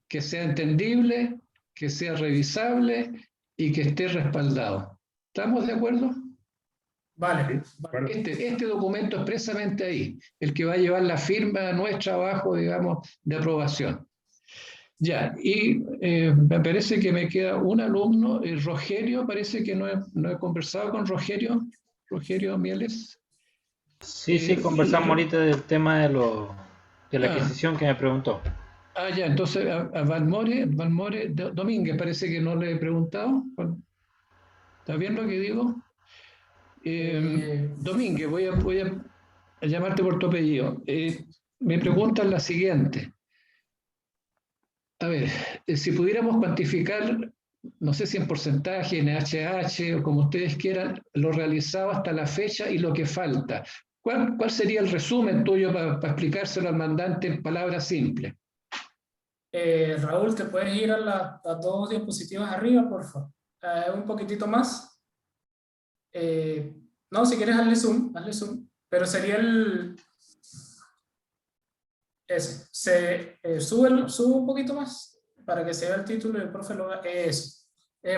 Que sea entendible, que sea revisable y que esté respaldado. ¿Estamos de acuerdo? Vale. Este documento expresamente ahí, el que va a llevar la firma nuestra abajo, digamos, de aprobación. Ya, y me parece que me queda un alumno, Rogerio, parece que no he conversado con Rogerio Mieles. Sí, conversamos ahorita del tema de la adquisición que me preguntó. Ya, entonces a Valmore Domínguez parece que no le he preguntado. ¿Está bien lo que digo? Domínguez, voy a llamarte por tu apellido. Mi pregunta es la siguiente. A ver, si pudiéramos cuantificar, no sé si en porcentaje, en HH o como ustedes quieran, lo realizado hasta la fecha y lo que falta. ¿Cuál sería el resumen tuyo para explicárselo al mandante en palabras simples? Raúl, ¿te puedes ir a las 2 diapositivas arriba, por favor? Un poquitito más. No, si quieres, hazle zoom, pero sería el... Ese. Sube un poquito más para que se vea el título y el profe lo vea. Eso.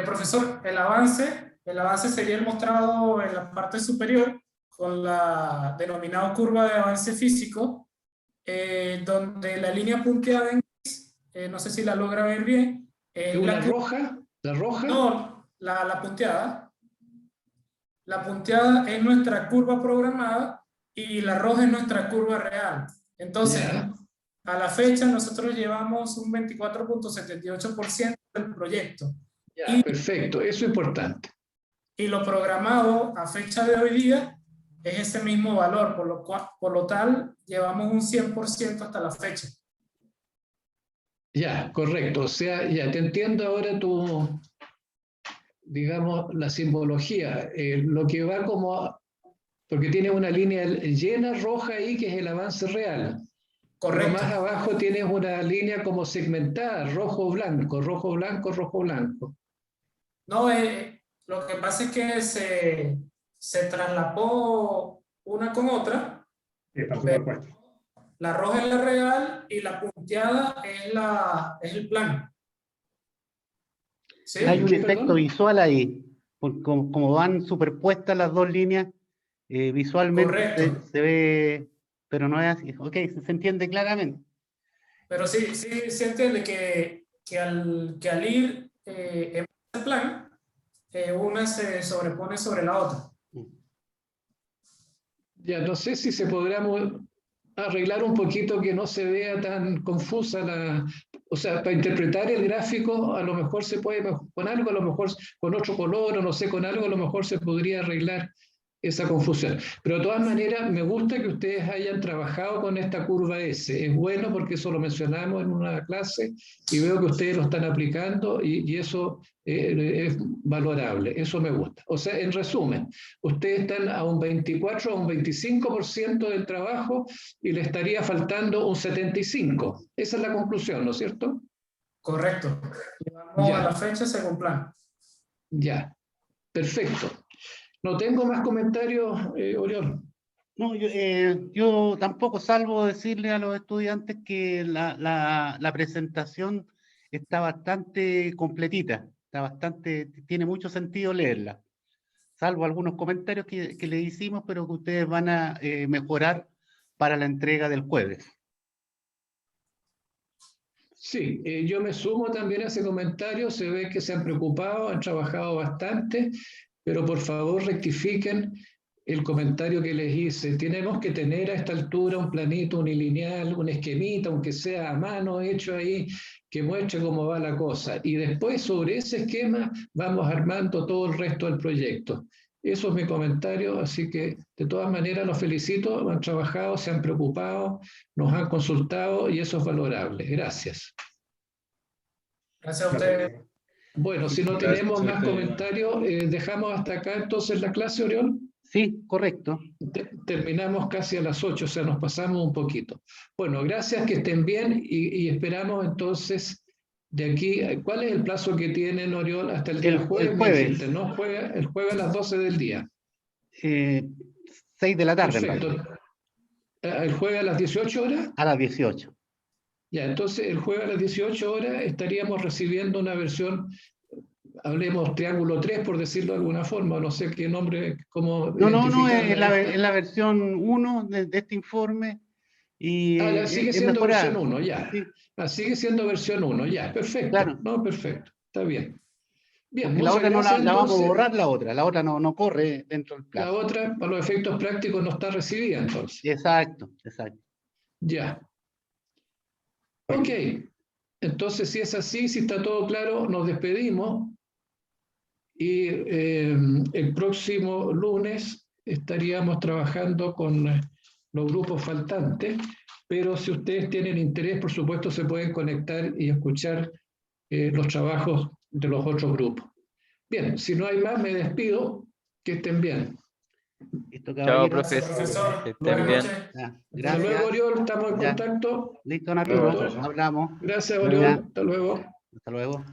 Profesor, el avance sería el mostrado en la parte superior con la denominada curva de avance físico, donde la línea punteada en gris, no sé si la logra ver bien. ¿La roja? ¿La roja? No, la punteada. La punteada es nuestra curva programada y la roja es nuestra curva real. Entonces, a la fecha nosotros llevamos un 24.78% del proyecto. Ya, perfecto, eso es importante. Y lo programado a fecha de hoy día es ese mismo valor, por lo tal llevamos un 100% hasta la fecha. Ya, correcto. O sea, ya te entiendo ahora tu, digamos, la simbología. Lo que va como, porque tiene una línea llena roja ahí que es el avance real. Correcto. Pero más abajo tienes una línea como segmentada, rojo-blanco, rojo-blanco, rojo-blanco. No, lo que pasa es que se traslapó una con otra. La roja es la real y la punteada es el plan. ¿Sí? Hay un efecto visual ahí, como van superpuestas las dos líneas, visualmente se ve, pero no es así. Ok, se entiende claramente. Pero sí se entiende que al ir en el plan, una se sobrepone sobre la otra. Ya, no sé si se podrá arreglar un poquito que no se vea tan confusa la... O sea, para interpretar el gráfico a lo mejor se puede, con algo, a lo mejor con otro color, o no sé, con algo a lo mejor se podría arreglar esa confusión. Pero de todas maneras, me gusta que ustedes hayan trabajado con esta curva S. Es bueno porque eso lo mencionamos en una clase y veo que ustedes lo están aplicando y eso es valorable. Eso me gusta. O sea, en resumen, ustedes están a un 24, a un 25% del trabajo y le estaría faltando un 75%. Esa es la conclusión, ¿no es cierto? Correcto. Llevamos a la fecha según plan. Ya, perfecto. No tengo más comentarios, Oriol. No, yo tampoco, salvo decirle a los estudiantes que la presentación está bastante completita, tiene mucho sentido leerla, salvo algunos comentarios que le hicimos, pero que ustedes van a mejorar para la entrega del jueves. Sí, yo me sumo también a ese comentario, se ve que se han preocupado, han trabajado bastante, pero por favor rectifiquen el comentario que les hice. Tenemos que tener a esta altura un planito unilineal, un esquemita, aunque sea a mano hecho ahí, que muestre cómo va la cosa. Y después sobre ese esquema vamos armando todo el resto del proyecto. Eso es mi comentario, así que de todas maneras los felicito, han trabajado, se han preocupado, nos han consultado y eso es valorable. Gracias. Gracias a ustedes. Bueno, si no tenemos más comentarios, dejamos hasta acá entonces la clase, Oriol. Sí, correcto. Terminamos casi a las 8, o sea, nos pasamos un poquito. Bueno, gracias, que estén bien y esperamos entonces de aquí. ¿Cuál es el plazo que tienen, Oriol? Hasta el día jueves. El jueves. Dijiste, ¿no? El jueves a las 12 del día. 6 de la tarde. Perfecto. ¿El jueves a las 18 horas? A las 18. Ya, entonces el jueves a las 18 horas estaríamos recibiendo una versión, hablemos triángulo 3 por decirlo de alguna forma, no sé qué nombre, cómo... No, es la versión 1 de este informe. Y ya sigue siendo versión 1, ya. Sí. Sigue siendo versión 1, ya, perfecto. Claro. No, perfecto, está bien. Bien, la otra gracias, la vamos a borrar, la otra no corre dentro del plazo. La otra, para los efectos prácticos, no está recibida entonces. Exacto. Ya. Ok, entonces si es así, si está todo claro, nos despedimos y el próximo lunes estaríamos trabajando con los grupos faltantes. pero si ustedes tienen interés, por supuesto, se pueden conectar y escuchar los trabajos de los otros grupos. Bien, si no hay más, me despido. Que estén bien. Listo, Chao, caballero. profesor. Que estén Buenas bien. noches. Ya, Hasta gracias. luego, Oriol, estamos en Ya. contacto. Listo, Naruto. Listo. Hablamos. Gracias, Ya. Oriol. Hasta luego. Hasta luego.